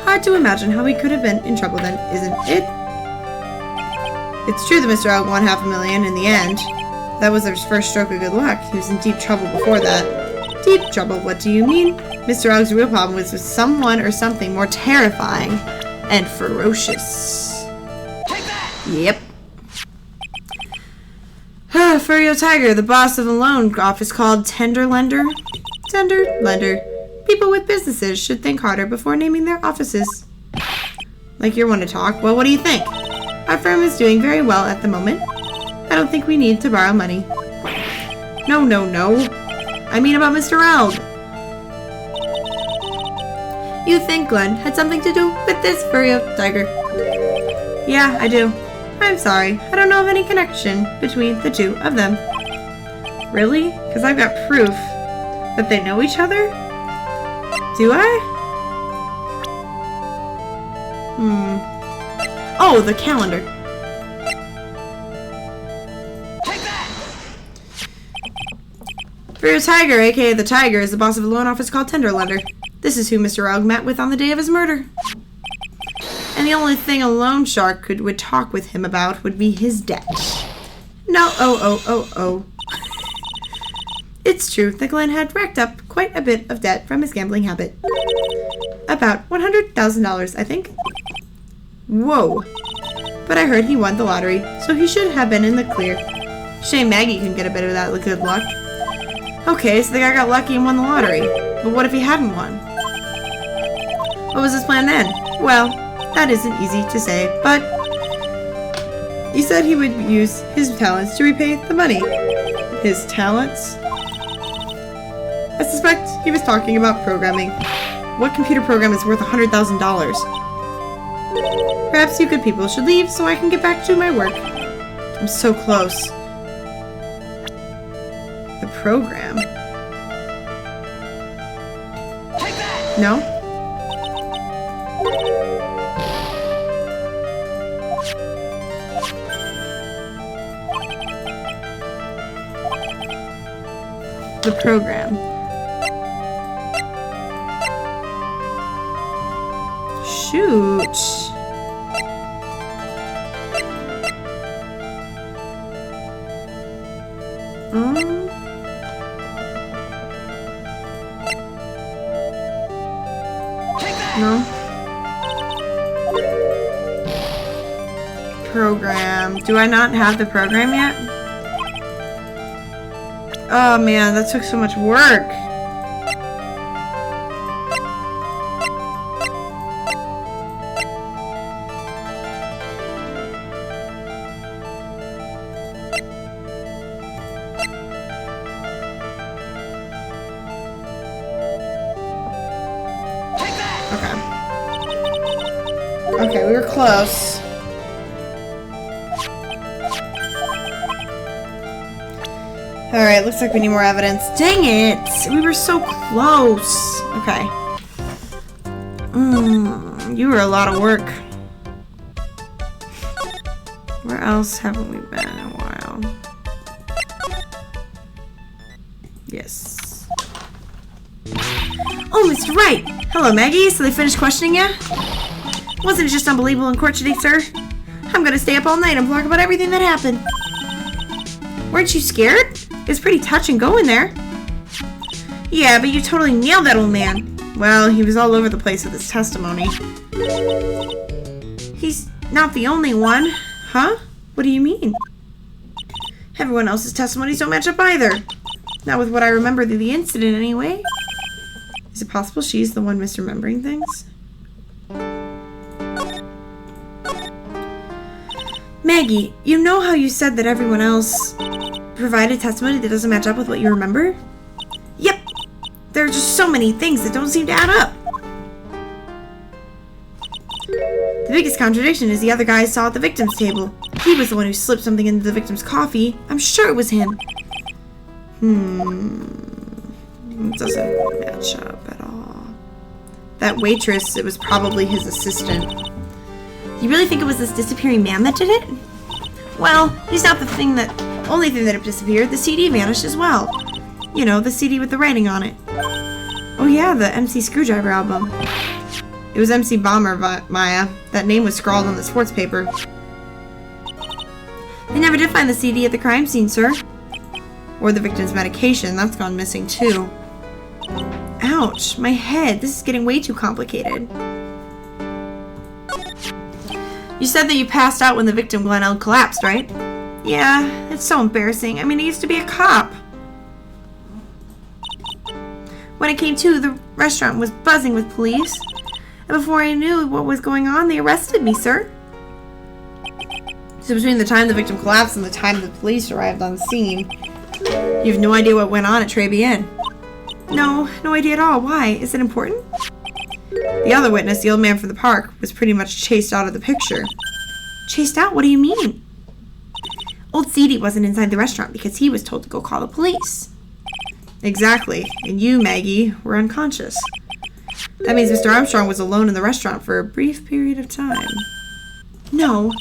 hard to imagine how he could have been in trouble then, isn't it? It's true that Mr. Elg won $500,000 in the end. That was his first stroke of good luck. He was in deep trouble before that. Deep trouble, what do you mean? Mr. Elg's real problem was with someone or something more terrifying and ferocious. Take that! Yep. Furry Tiger, the boss of a loan office called Tender Lender. Tender Lender. People with businesses should think harder before naming their offices. Like you want to talk? Well, what do you think? Our firm is doing very well at the moment. I don't think we need to borrow money. No. I mean about Mr. Elg. You think Glenn had something to do with this, Furry Tiger? Yeah, I do. I'm sorry. I don't know of any connection between the two of them. Really? Because I've got proof that they know each other? Do I? Oh, the calendar. Take that! Furry Tiger, aka the Tiger, is the boss of a loan office called Tender Lender. This is who Mr. Ogg met with on the day of his murder. And the only thing a loan shark would talk with him about would be his debt. No, oh. It's true that Glenn had racked up quite a bit of debt from his gambling habit. About $100,000, I think. Whoa. But I heard he won the lottery, so he should have been in the clear. Shame Maggie couldn't get a bit of that good luck. Okay, so the guy got lucky and won the lottery. But what if he hadn't won? What was his plan then? Well, that isn't easy to say, but he said he would use his talents to repay the money. His talents? I suspect he was talking about programming. What computer program is worth $100,000? Perhaps you good people should leave so I can get back to my work. I'm so close. The program? Take that! No? The program. Shoot. No. Program. Do I not have the program yet? Oh man, that took so much work. Okay, we were close. Alright, looks like we need more evidence. Dang it! We were so close. Okay. You were a lot of work. Where else haven't we been in a while? Yes. Oh, Mr. Wright! Hello, Maggie. So they finished questioning you? Wasn't it just unbelievable in court today, sir? I'm gonna stay up all night and talk about everything that happened. Weren't you scared? It was pretty touch and go in there. Yeah, but you totally nailed that old man. Well, he was all over the place with his testimony. He's not the only one. Huh? What do you mean? Everyone else's testimonies don't match up either. Not with what I remember of the incident, anyway. Is it possible she's the one misremembering things? Maggie, you know how you said that everyone else provided testimony that doesn't match up with what you remember? Yep. There are just so many things that don't seem to add up. The biggest contradiction is the other guy I saw at the victim's table. He was the one who slipped something into the victim's coffee. I'm sure it was him. It doesn't match up at all. That waitress, it was probably his assistant. You really think it was this disappearing man that did it? Well, he's not the only thing that disappeared. The CD vanished as well. You know, the CD with the writing on it. Oh yeah, the MC Screwdriver album. It was MC Bomber, Maya. That name was scrawled on the sports paper. They never did find the CD at the crime scene, sir. Or the victim's medication. That's gone missing too. Ouch, my head. This is getting way too complicated. You said that you passed out when the victim, Glenn L, collapsed, right? Yeah, it's so embarrassing. I mean, he used to be a cop. When it came to, the restaurant was buzzing with police. And before I knew what was going on, they arrested me, sir. So between the time the victim collapsed and the time the police arrived on the scene, you have no idea what went on at Trebian? No idea at all. Why? Is it important? The other witness, the old man from the park, was pretty much chased out of the picture. Chased out? What do you mean? Old CD wasn't inside the restaurant because he was told to go call the police. Exactly. And you, Maggie, were unconscious. That means Mr. Armstrong was alone in the restaurant for a brief period of time. No.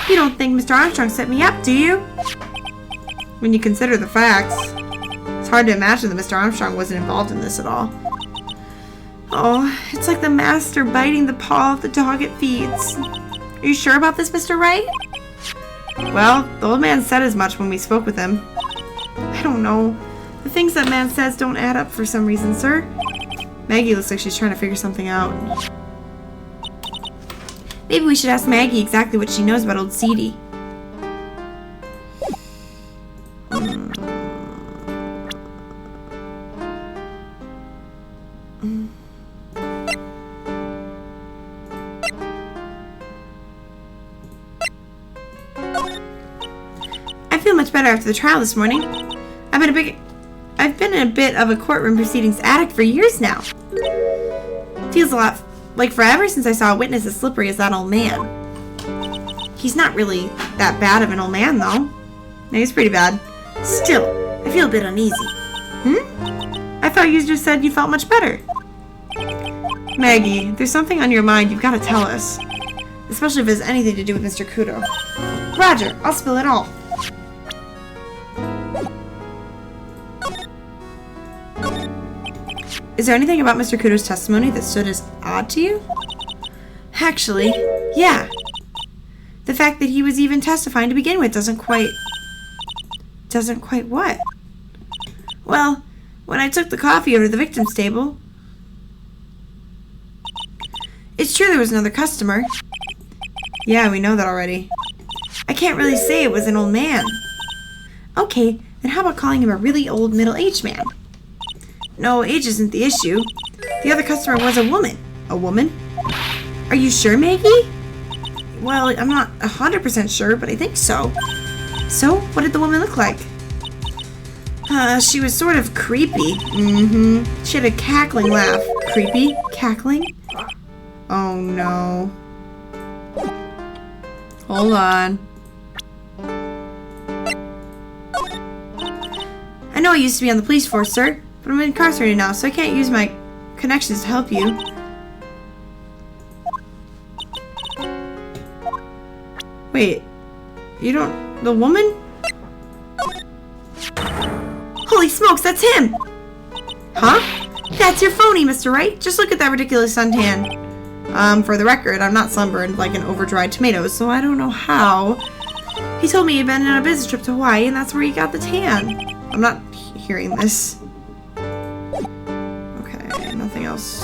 You don't think Mr. Armstrong set me up, do you? When you consider the facts, it's hard to imagine that Mr. Armstrong wasn't involved in this at all. Oh, it's like the master biting the paw of the dog it feeds. Are you sure about this, Mr. Wright? Well, the old man said as much when we spoke with him. I don't know. The things that man says don't add up for some reason, sir. Maggie looks like she's trying to figure something out. Maybe we should ask Maggie exactly what she knows about old Seedy. I feel much better after the trial this morning. I've been in a bit of a courtroom proceedings addict for years now. Feels a lot like forever since I saw a witness as slippery as that old man. He's not really that bad of an old man, though. No, he's pretty bad. Still, I feel a bit uneasy. I thought you just said you felt much better. Maggie, there's something on your mind you've got to tell us. Especially if it has anything to do with Mr. Kudo. Roger, I'll spill it all. Is there anything about Mr. Kudo's testimony that stood as odd to you? Actually, yeah. The fact that he was even testifying to begin with doesn't quite what? Well, when I took the coffee over to the victim's table, it's true there was another customer. Yeah, we know that already. I can't really say it was an old man. Okay, then how about calling him a really old middle-aged man? No, age isn't the issue. The other customer was a woman. A woman? Are you sure, Maggie? Well, I'm not 100% sure, but I think so. So, what did the woman look like? She was sort of creepy. She had a cackling laugh. Creepy? Cackling? Oh, no. Hold on. I know I used to be on the police force, sir, but I'm incarcerated now, so I can't use my connections to help you. Wait, you don't... the woman? Holy smokes, that's him! Huh? That's your phony, Mr. Wright. Just look at that ridiculous suntan. For the record, I'm not sunburned like an over-dried tomato, so I don't know how. He told me he'd been on a business trip to Hawaii, and that's where he got the tan. I'm not hearing this. Okay, nothing else.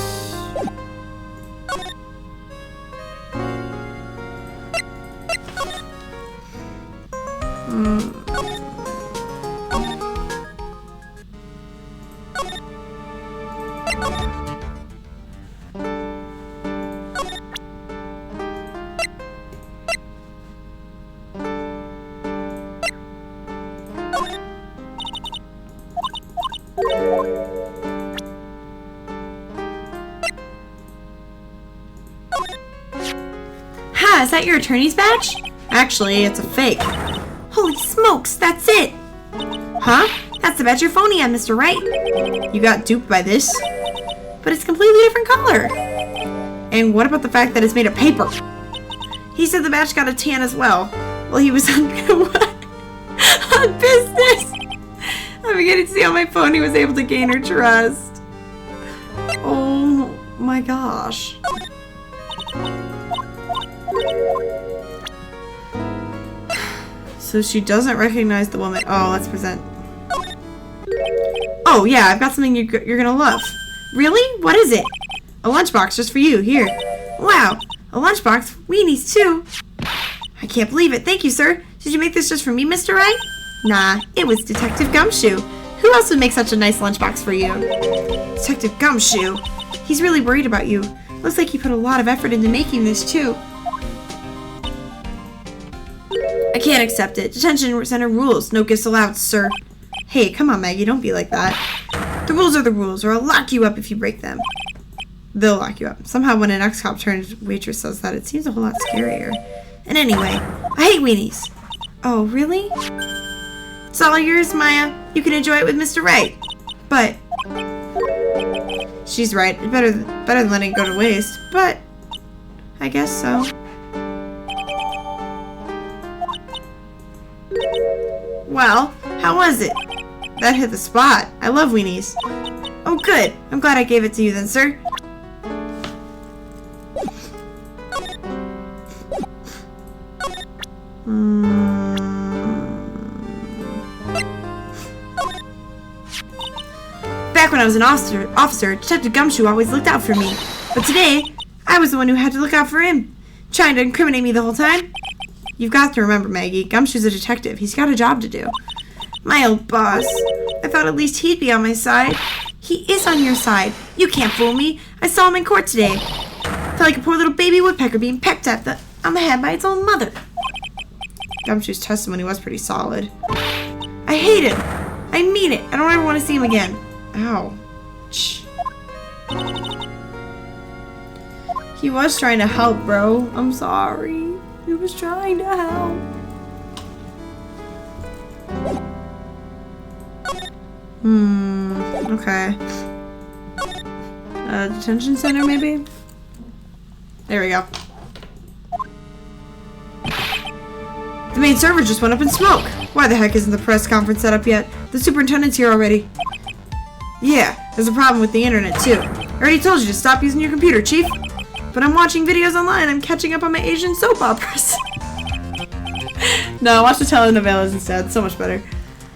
Ha, is that your attorney's badge? Actually, it's a fake. Holy smokes, that's it! Huh? That's the badge you're phony on, Mr. Wright. You got duped by this. But it's a completely different color. And what about the fact that it's made of paper? He said the badge got a tan as well. Well, he was on, on business. I'm beginning to see how my phony was able to gain her trust. Oh my gosh. So she doesn't recognize the woman. Oh, let's present. Oh, yeah, I've got something you're gonna love. Really? What is it? A lunchbox just for you. Here. Wow, a lunchbox? Weenies, too. I can't believe it. Thank you, sir. Did you make this just for me, Mr. Wright? Nah, it was Detective Gumshoe. Who else would make such a nice lunchbox for you? Detective Gumshoe. He's really worried about you. Looks like he put a lot of effort into making this, too. I can't accept it. Detention center rules. No gifts allowed, sir. Hey, come on, Maggie. Don't be like that. The rules are the rules, or I'll lock you up if you break them. They'll lock you up. Somehow when an ex-cop turned waitress says that, it seems a whole lot scarier. And anyway, I hate weenies. Oh, really? It's all yours, Maya. You can enjoy it with Mr. Wright. But... she's right. It's better than letting it go to waste. But... I guess so. Well, how was it? That hit the spot. I love weenies. Oh, good. I'm glad I gave it to you then, sir. Back when I was an officer, Detective Gumshoe always looked out for me. But today, I was the one who had to look out for him, trying to incriminate me the whole time. You've got to remember, Maggie, Gumshoe's a detective. He's got a job to do. My old boss. I thought at least he'd be on my side. He is on your side. You can't fool me. I saw him in court today. Felt like a poor little baby woodpecker being pecked at on the head by its own mother. Gumshoe's testimony was pretty solid. I hate him. I mean it. I don't ever want to see him again. Ouch. He was trying to help, bro. I'm sorry. He was trying to help. Okay. Detention center, maybe? There we go. The main server just went up in smoke. Why the heck isn't the press conference set up yet? The superintendent's here already. Yeah, there's a problem with the internet, too. I already told you to stop using your computer, Chief. But I'm watching videos online. I'm catching up on my Asian soap operas. No, watch the telenovelas instead. It's so much better.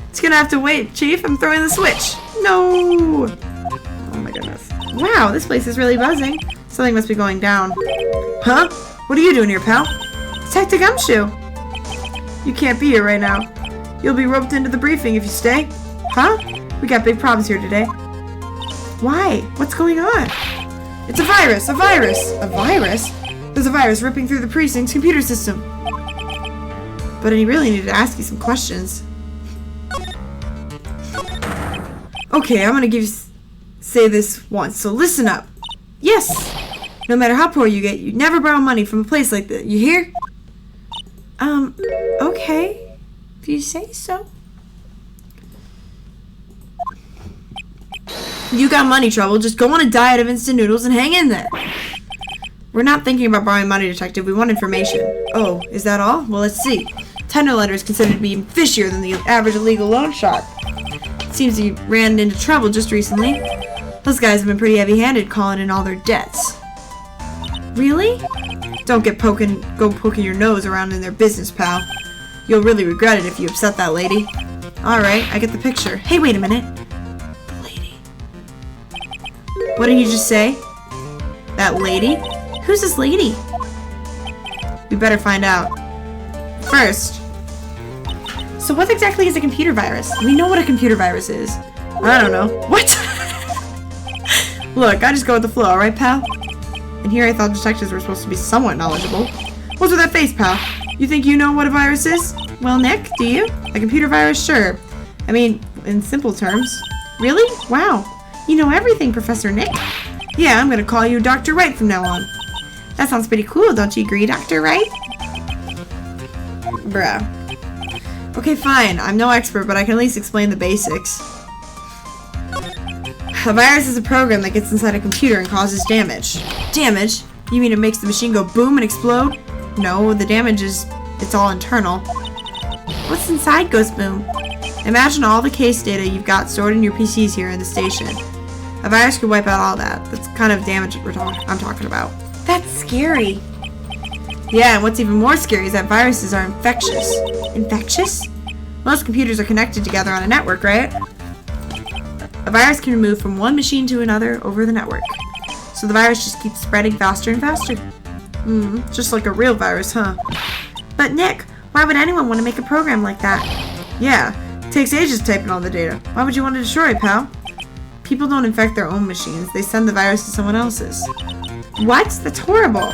It's gonna have to wait, Chief. I'm throwing the switch. No! Oh my goodness. Wow, this place is really buzzing. Something must be going down. Huh? What are you doing here, pal? Detective Gumshoe. You can't be here right now. You'll be roped into the briefing if you stay. Huh? We got big problems here today. Why? What's going on? It's a virus! A virus! A virus? There's a virus ripping through the precinct's computer system. But I really need to ask you some questions. Okay, I'm gonna say this once, so listen up. Yes! No matter how poor you get, you never borrow money from a place like that. You hear? Okay. If you say so. You got money trouble, just go on a diet of instant noodles and hang in there. We're not thinking about borrowing money, Detective. We want information. Oh, is that all? Well, let's see. Tender lender is considered to be fishier than the average illegal loan shark. Seems he ran into trouble just recently. Those guys have been pretty heavy-handed calling in all their debts. Really? Don't go poking your nose around in their business, pal. You'll really regret it if you upset that lady. Alright, I get the picture. Hey, wait a minute. The lady. What did you just say? That lady? Who's this lady? We better find out. First. So what exactly is a computer virus? We know what a computer virus is. I don't know. What? Look, I just go with the flow, alright, pal? And here I thought detectives were supposed to be somewhat knowledgeable. What's with that face, pal? You think you know what a virus is? Well, Nick, do you? A computer virus? Sure. I mean, in simple terms. Really? Wow. You know everything, Professor Nick. Yeah, I'm gonna call you Dr. Wright from now on. That sounds pretty cool, don't you agree, Dr. Wright? Bruh. Okay, fine. I'm no expert, but I can at least explain the basics. A virus is a program that gets inside a computer and causes damage. Damage? You mean it makes the machine go boom and explode? No, the damage is... it's all internal. What's inside goes boom? Imagine all the case data you've got stored in your PCs here in the station. A virus could wipe out all that. That's the kind of damage I'm talking about. That's scary. Yeah, and what's even more scary is that viruses are infectious. Infectious? Most computers are connected together on a network, right? A virus can move from one machine to another over the network. So the virus just keeps spreading faster and faster. Just like a real virus, huh? But Nick, why would anyone want to make a program like that? Yeah, it takes ages to type in all the data. Why would you want to destroy it, pal? People don't infect their own machines. They send the virus to someone else's. What? That's horrible.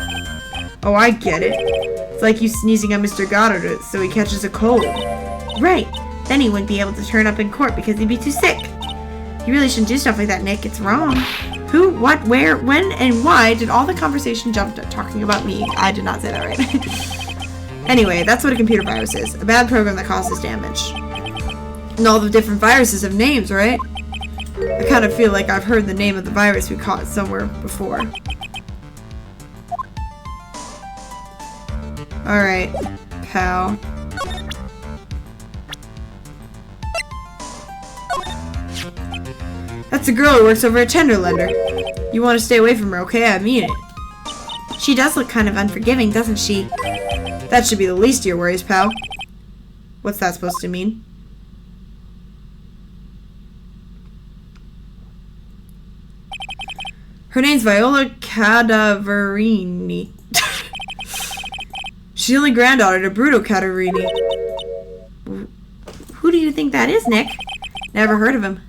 Oh, I get it. It's like you sneezing on Mr. Goddard so he catches a cold. Right. Then he wouldn't be able to turn up in court because he'd be too sick. You really shouldn't do stuff like that, Nick. It's wrong. Who, what, where, when, and why did all the conversation jump to talking about me? I did not say that right. Anyway, that's what a computer virus is. A bad program that causes damage. And all the different viruses have names, right? I kind of feel like I've heard the name of the virus we caught somewhere before. Alright, pal. That's a girl who works over at Tender Lender. You want to stay away from her, okay? I mean it. She does look kind of unforgiving, doesn't she? That should be the least of your worries, pal. What's that supposed to mean? Her name's Viola Cadaverini. She's the only granddaughter to Bruto Cadaverini. Who do you think that is, Nick? Never heard of him.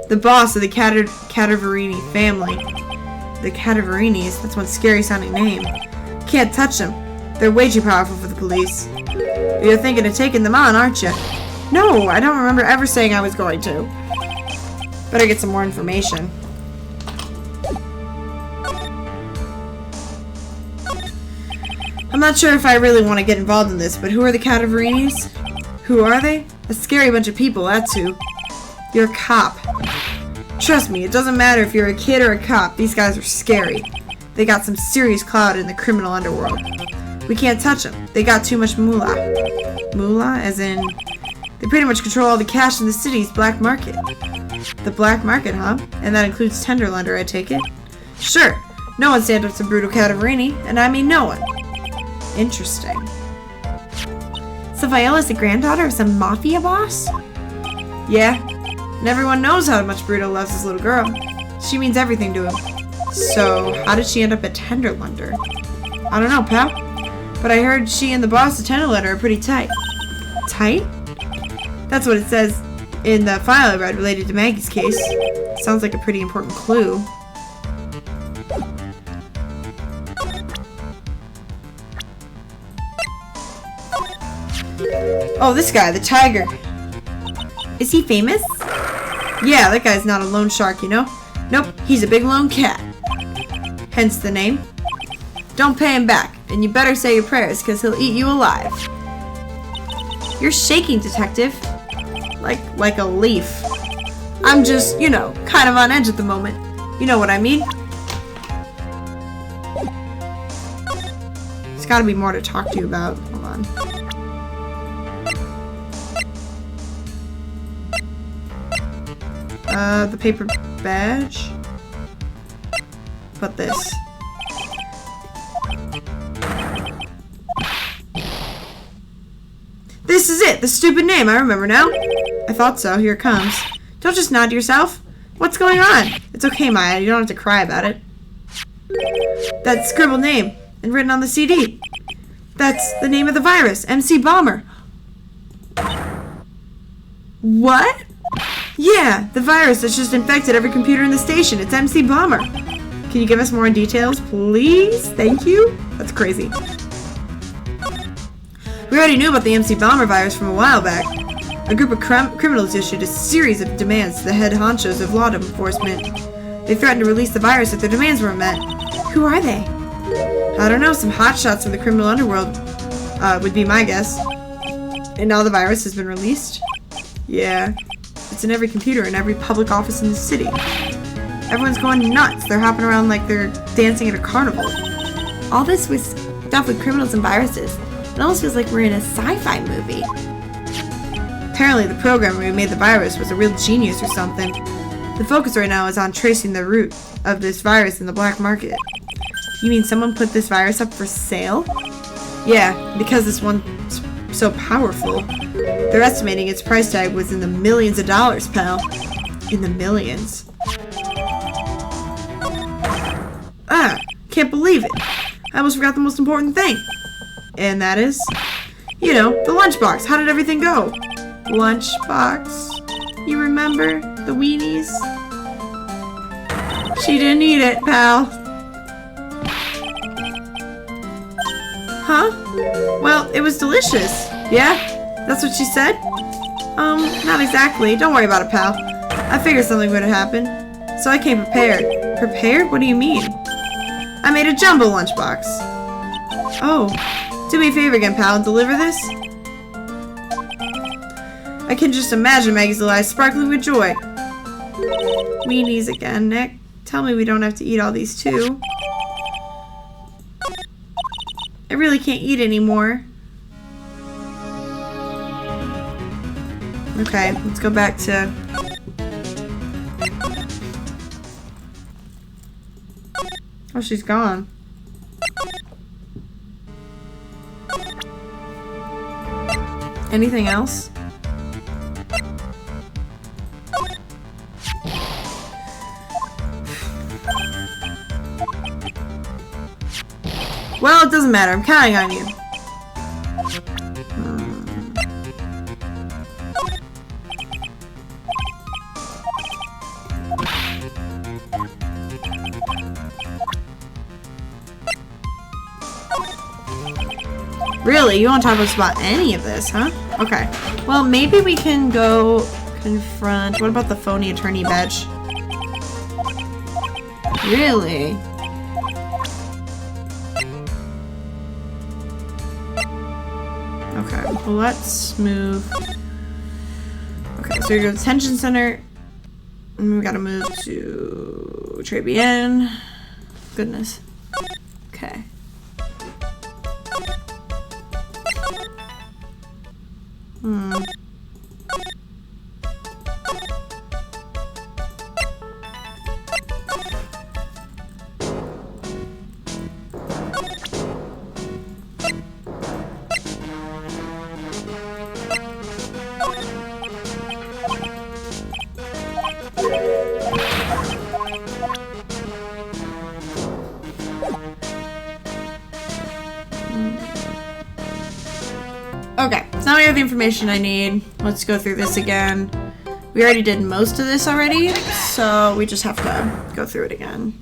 The boss of the Cadaverini family. The Cadaverinis, that's one scary sounding name. Can't touch them. They're way too powerful for the police. You're thinking of taking them on, aren't you? No, I don't remember ever saying I was going to. Better get some more information. I'm not sure if I really want to get involved in this, but who are the Cadaverinis? Who are they? A scary bunch of people, that's who. You're a cop. Trust me, it doesn't matter if you're a kid or a cop, these guys are scary. They got some serious clout in the criminal underworld. We can't touch them. They got too much moolah. Moolah? As in, they pretty much control all the cash in the city's black market. The black market, huh? And that includes Tenderlunder, I take it? Sure. No one stands up to Bruto Cadaverini, and I mean no one. Interesting. So Viola's the granddaughter of some mafia boss? Yeah. And everyone knows how much Bruto loves his little girl. She means everything to him. So, how did she end up at Tenderlunder? I don't know, pal. But I heard she and the boss of Tenderlunder are pretty tight. Tight? That's what it says in the file I read related to Maggie's case. Sounds like a pretty important clue. Oh, this guy, the tiger. Is he famous? Yeah, that guy's not a loan shark, you know? Nope, he's a big lone cat. Hence the name. Don't pay him back, and you better say your prayers, because he'll eat you alive. You're shaking, detective. Like a leaf. I'm just, you know, kind of on edge at the moment. You know what I mean? There's gotta be more to talk to you about. Hold on. The paper badge? But this. This is it! The stupid name, I remember now. I thought so. Here it comes. Don't just nod to yourself. What's going on? It's okay, Maya. You don't have to cry about it. That scribbled name and written on the CD. That's the name of the virus. MC Bomber. What? Yeah, the virus that's just infected every computer in the station. It's MC Bomber. Can you give us more details, please? Thank you. That's crazy. We already knew about the MC Bomber virus from a while back. A group of criminals issued a series of demands to the head honchos of law enforcement. They threatened to release the virus if their demands weren't met. Who are they? I don't know, some hotshots from the criminal underworld would be my guess. And now the virus has been released? Yeah. It's in every computer in every public office in the city. Everyone's going nuts. They're hopping around like they're dancing at a carnival. All this was stuff with criminals and viruses. It almost feels like we're in a sci-fi movie. Apparently the programmer who made the virus was a real genius or something. The focus right now is on tracing the root of this virus in the black market. You mean someone put this virus up for sale? Yeah, because this one's so powerful. They're estimating its price tag was in the millions of dollars, pal. In the millions. Ah, can't believe it. I almost forgot the most important thing. And that is, you know, the lunchbox. How did everything go? Lunchbox. You remember the weenies? She didn't eat it, pal. Huh? Well, it was delicious. Yeah? That's what she said? Not exactly. Don't worry about it, pal. I figured something would happen. So I came prepared. Prepared? What do you mean? I made a jumbo lunchbox. Oh. Do me a favor again, pal, and deliver this? I can just imagine Maggie's little eyes sparkling with joy. Weenies again, Nick. Tell me we don't have to eat all these too. I really can't eat anymore. Okay, let's go back to... Oh, she's gone. Anything else? Well, it doesn't matter. I'm counting on you. Really? You won't talk to us about any of this, huh? Okay. Well, maybe we can go confront... What about the phony attorney badge? Really? Okay. Well, let's move... Okay, so we go to the detention center. And we gotta move to Trebian. Goodness. Okay. Okay, so now we have the information I need. Let's go through this again. We already did most of this already, so we just have to go through it again.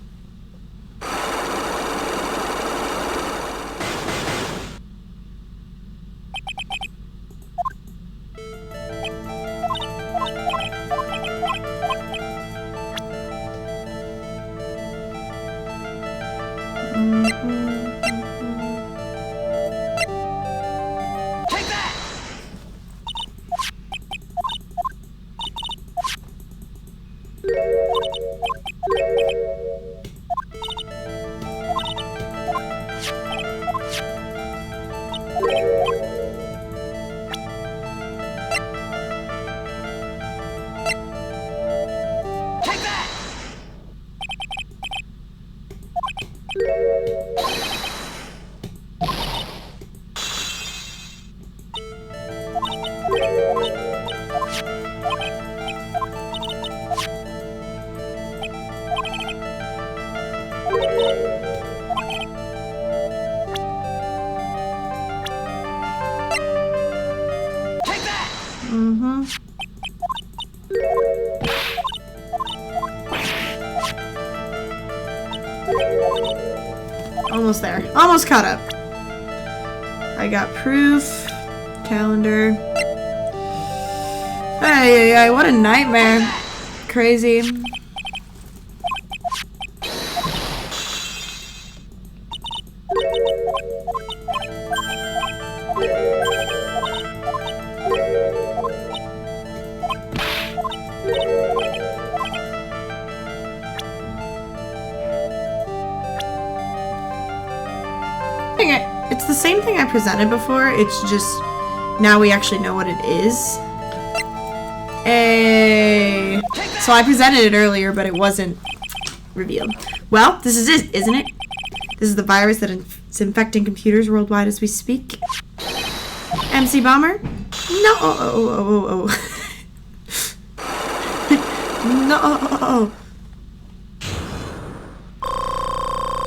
Almost there. Almost caught up. I got proof. Calendar. Ay, what a nightmare. Crazy. It's the same thing I presented before, it's just now we actually know what it is. So I presented it earlier, but it wasn't revealed. Well, this is it, isn't it? This is the virus that is infecting computers worldwide as we speak. MC Bomber? No. No.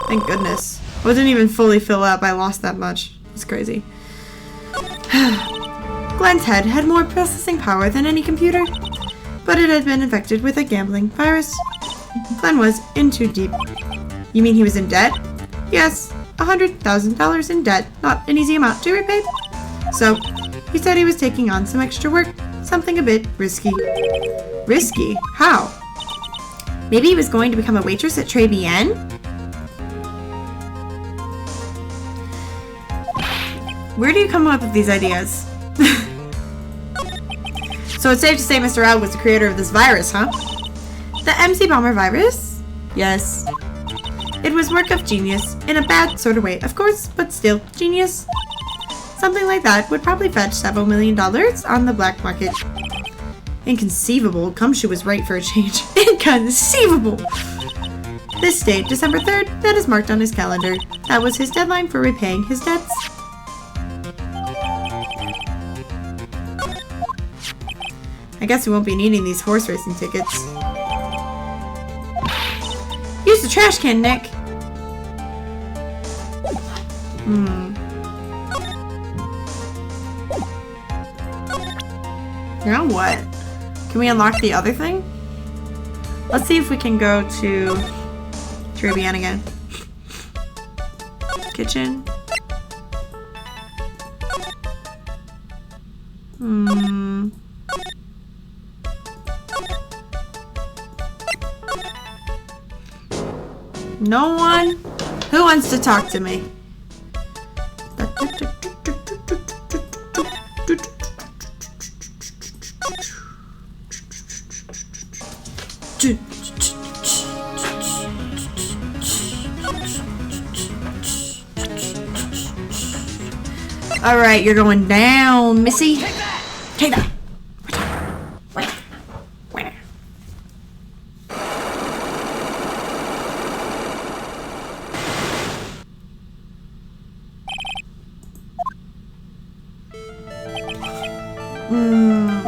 Thank goodness. Well, it didn't even fully fill up. I lost that much. It's crazy. Glenn's head had more processing power than any computer, but it had been infected with a gambling virus. Glenn was in too deep. You mean he was in debt? Yes, $100,000 in debt. Not an easy amount to repay. So, he said he was taking on some extra work, something a bit risky. Risky? How? Maybe he was going to become a waitress at Trebian? Where do you come up with these ideas? So it's safe to say Mr. L was the creator of this virus, huh? The MC Bomber virus? Yes. It was work of genius, in a bad sort of way, of course, but still genius. Something like that would probably fetch several $1 million on the black market. Inconceivable. Gumshoe was right for a change. Inconceivable! This date, December 3rd, that is marked on his calendar. That was his deadline for repaying his debts. I guess we won't be needing these horse racing tickets. Use the trash can, Nick. Now what? Can we unlock the other thing? Let's see if we can go to Caribbean again. Kitchen. No one? Who wants to talk to me? Alright, you're going down, Missy. Take that! Take that.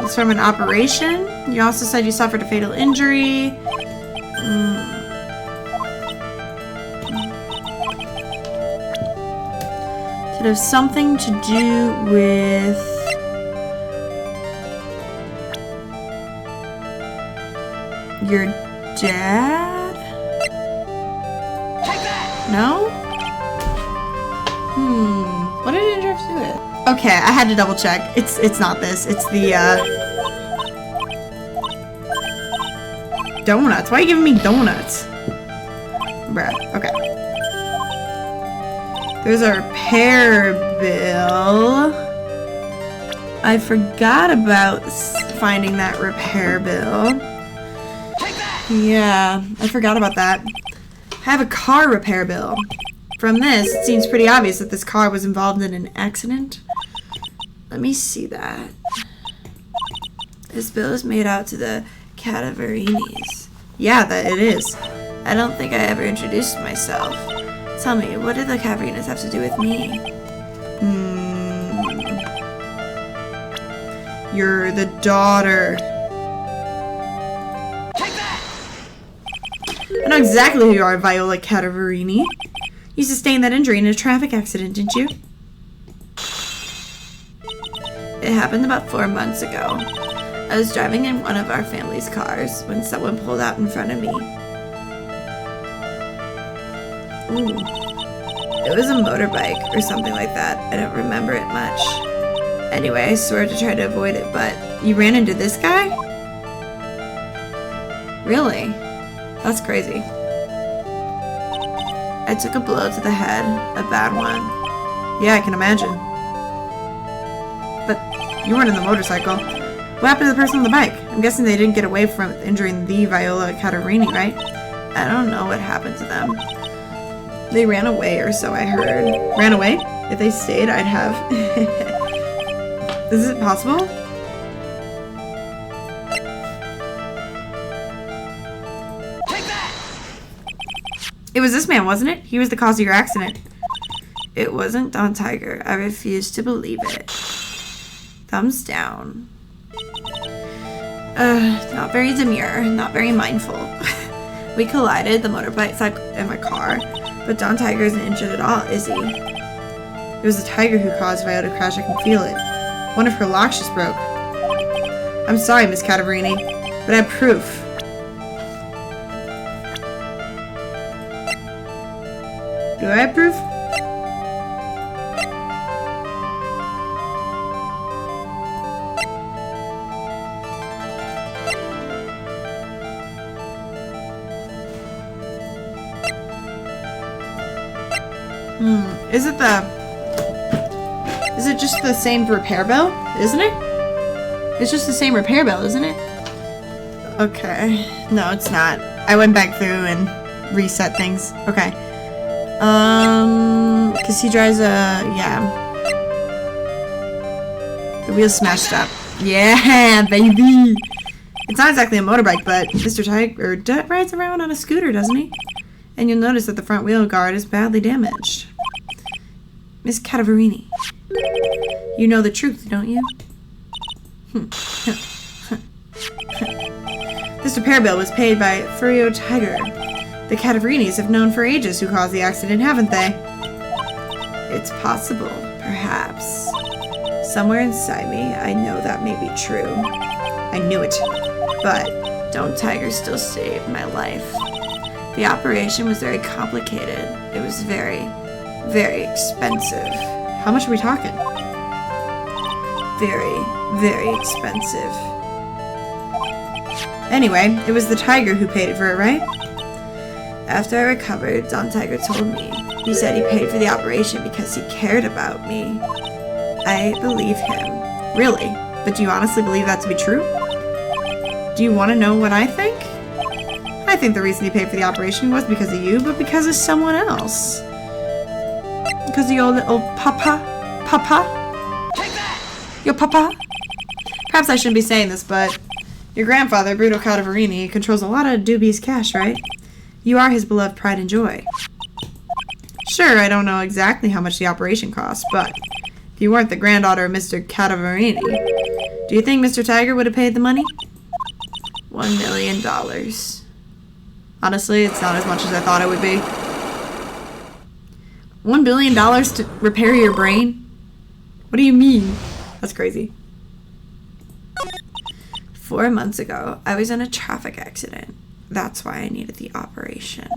It's from an operation. You also said you suffered a fatal injury. It has something to do with your dad? Take that! No? What did it have to do with? Okay, I had to double check. It's not this. It's the donuts. Why are you giving me donuts? Bruh. Okay. There's a repair bill. I forgot about finding that repair bill. Take that! Yeah, I forgot about that. I have a car repair bill. From this, it seems pretty obvious that this car was involved in an accident. Let me see that. This bill is made out to the Cadaverinis. Yeah, that it is. I don't think I ever introduced myself. Tell me, what did the Cadaverinis have to do with me? You're the daughter. Take that! I know exactly who you are, Viola Cadaverini. You sustained that injury in a traffic accident, didn't you? It happened about 4 months ago. I was driving in one of our family's cars when someone pulled out in front of me. Ooh. It was a motorbike or something like that. I don't remember it much. Anyway, I swore to try to avoid it, but you ran into this guy? Really? That's crazy. I took a blow to the head, a bad one. Yeah, I can imagine. But you weren't in the motorcycle. What happened to the person on the bike? I'm guessing they didn't get away from injuring the Viola Cadaverini, right? I don't know what happened to them. They ran away or so I heard. Ran away? If they stayed, I'd have... Is it possible? Take that! It was this man, wasn't it? He was the cause of your accident. It wasn't Don Tiger. I refuse to believe it. Thumbs down. Not very demure, not very mindful. We collided, the motorbike and my car, but Don Tiger isn't injured at all, is he? It was the tiger who caused Viola to crash, I can feel it. One of her locks just broke. I'm sorry, Miss Cadaverini, but I have proof. Do I have proof? Is it just the same repair bill? Isn't it? It's just the same repair bill, isn't it? Okay. No, it's not. I went back through and reset things. Okay. Cause he drives a, yeah. The wheel's smashed up. Yeah, baby! It's not exactly a motorbike, but Mr. Tiger rides around on a scooter, doesn't he? And you'll notice that the front wheel guard is badly damaged. Miss Cadaverini, you know the truth, don't you? This repair bill was paid by Furio Tiger. The Cataverinis have known for ages who caused the accident, haven't they? It's possible, perhaps. Somewhere inside me, I know that may be true. I knew it. But Don Tiger still saved my life. The operation was very complicated. It was very, very expensive. How much are we talking? Very, very expensive. Anyway, it was the tiger who paid for it, right? After I recovered, Don Tiger told me. He said he paid for the operation because he cared about me. I believe him. Really? But do you honestly believe that to be true? Do you want to know what I think? I think the reason he paid for the operation was because of you, but because of someone else. Because of your little papa? Papa? Take that! Your papa? Perhaps I shouldn't be saying this, but your grandfather, Bruno Cadaverini, controls a lot of dubious cash, right? You are his beloved pride and joy. Sure, I don't know exactly how much the operation cost, but if you weren't the granddaughter of Mr. Cadaverini, do you think Mr. Tiger would have paid the money? $1 million. Honestly, it's not as much as I thought it would be. $1 billion to repair your brain? What do you mean? That's crazy. 4 months ago, I was in a traffic accident. That's why I needed the operation.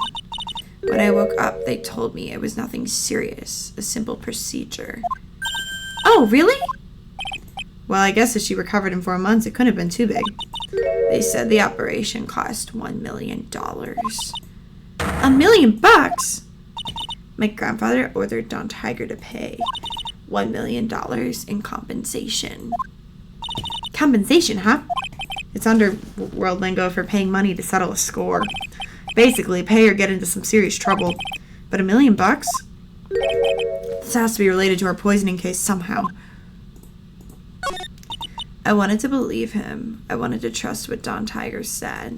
When I woke up, they told me it was nothing serious, a simple procedure. Oh, really? Well, I guess if she recovered in 4 months, it couldn't have been too big. They said the operation cost $1 million. $1 million bucks? My grandfather ordered Don Tiger to pay $1 million in compensation. Compensation, huh? It's underworld lingo for paying money to settle a score. Basically, pay or get into some serious trouble. But $1 million bucks? This has to be related to our poisoning case somehow. I wanted to believe him. I wanted to trust what Don Tiger said.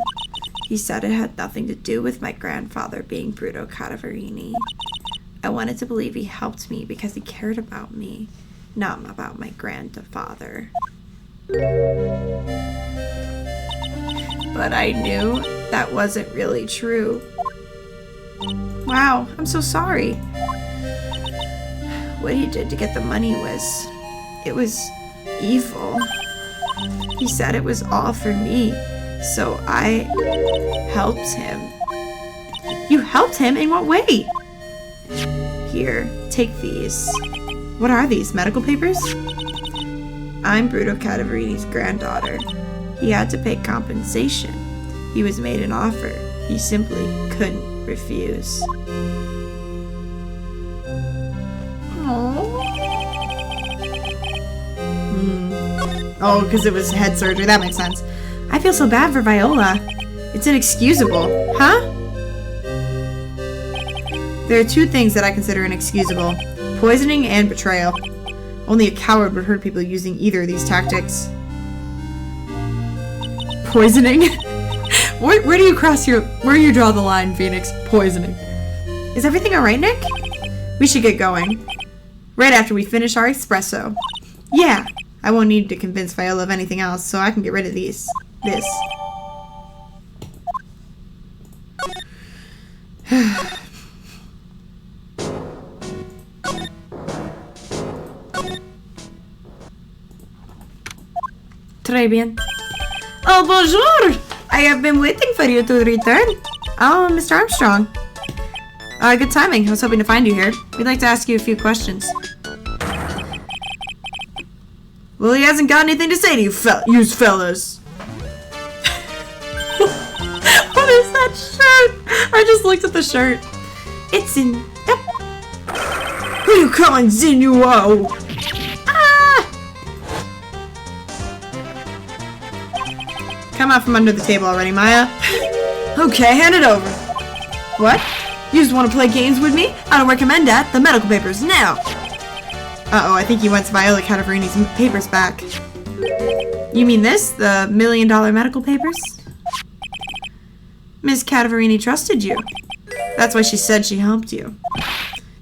He said it had nothing to do with my grandfather being Bruno Cadaverini. I wanted to believe he helped me because he cared about me, not about my grandfather. But I knew that wasn't really true. Wow, I'm so sorry. What he did to get the money it was evil. He said it was all for me, so I helped him. You helped him? In what way? Here, take these. What are these, medical papers? I'm Bruno Cadaverini's granddaughter. He had to pay compensation. He was made an offer. He simply couldn't refuse. Oh, because it was head surgery. That makes sense. I feel so bad for Viola. It's inexcusable. Huh? There are two things that I consider inexcusable. Poisoning and betrayal. Only a coward would hurt people using either of these tactics. Poisoning? Where do you where do you draw the line, Phoenix? Poisoning. Is everything alright, Nick? We should get going. Right after we finish our espresso. Yeah. I won't need to convince Viola of anything else, so I can get rid of this. Très bien. Oh, bonjour! I have been waiting for you to return. Oh, Mr. Armstrong. Good timing. I was hoping to find you here. We'd like to ask you a few questions. Well, he hasn't got anything to say to you fellas. What is that shirt? I just looked at the shirt. It's in... Yep. Who you calling Zinuo? Ah! Come out from under the table already, Maya. Okay, hand it over. What? You just want to play games with me? I don't recommend that. The medical papers now. Uh-oh, I think he wants Viola Cadaverini's papers back. You mean this? The $1 million medical papers? Miss Cadaverini trusted you. That's why she said she helped you.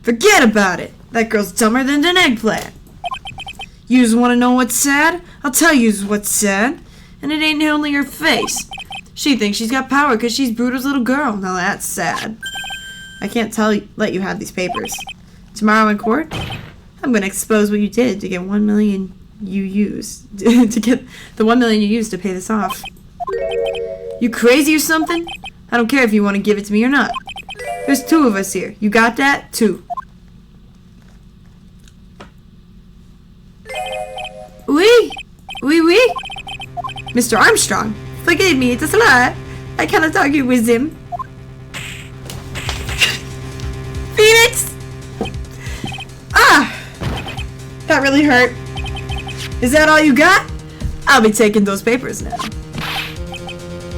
Forget about it! That girl's dumber than an eggplant. Yous want to know what's sad? I'll tell yous what's sad. And it ain't only her face. She thinks she's got power because she's Bruto's little girl. Now that's sad. I can't let you have these papers. Tomorrow in court, I'm going to expose what you did to get 1 million you used. To get the 1 million you used to pay this off. You crazy or something? I don't care if you want to give it to me or not. There's 2 of us here. You got that? 2. Oui. Oui, oui. Mr. Armstrong, forgive me, it is a lie. I cannot argue with him. Phoenix! Ah! That really hurt. Is that all you got? I'll be taking those papers now.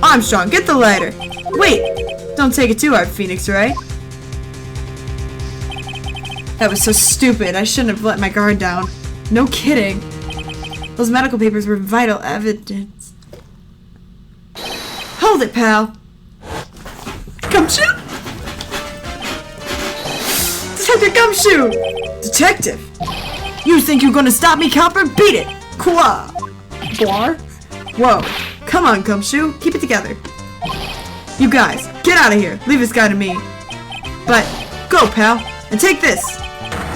Armstrong, get the lighter. Wait! Don't take it too hard, Phoenix, right? That was so stupid. I shouldn't have let my guard down. No kidding. Those medical papers were vital evidence. Hold it, pal. Gumshoe? Detective Gumshoe! Detective? You think you're gonna stop me, Copper? Beat it! Qua! Bar? Whoa. Come on, Gumshoe. Keep it together. You guys, get out of here. Leave this guy to me. But, go, pal. And take this.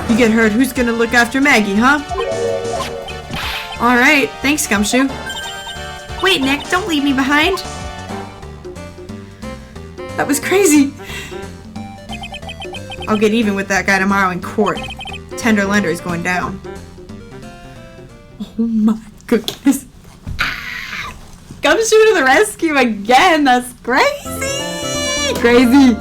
You get hurt, who's gonna look after Maggie, huh? Alright, thanks, Gumshoe. Wait, Nick, don't leave me behind. That was crazy. I'll get even with that guy tomorrow in court. Tender lender is going down. Oh my goodness. Gumshoe to the rescue again. That's crazy. Crazy.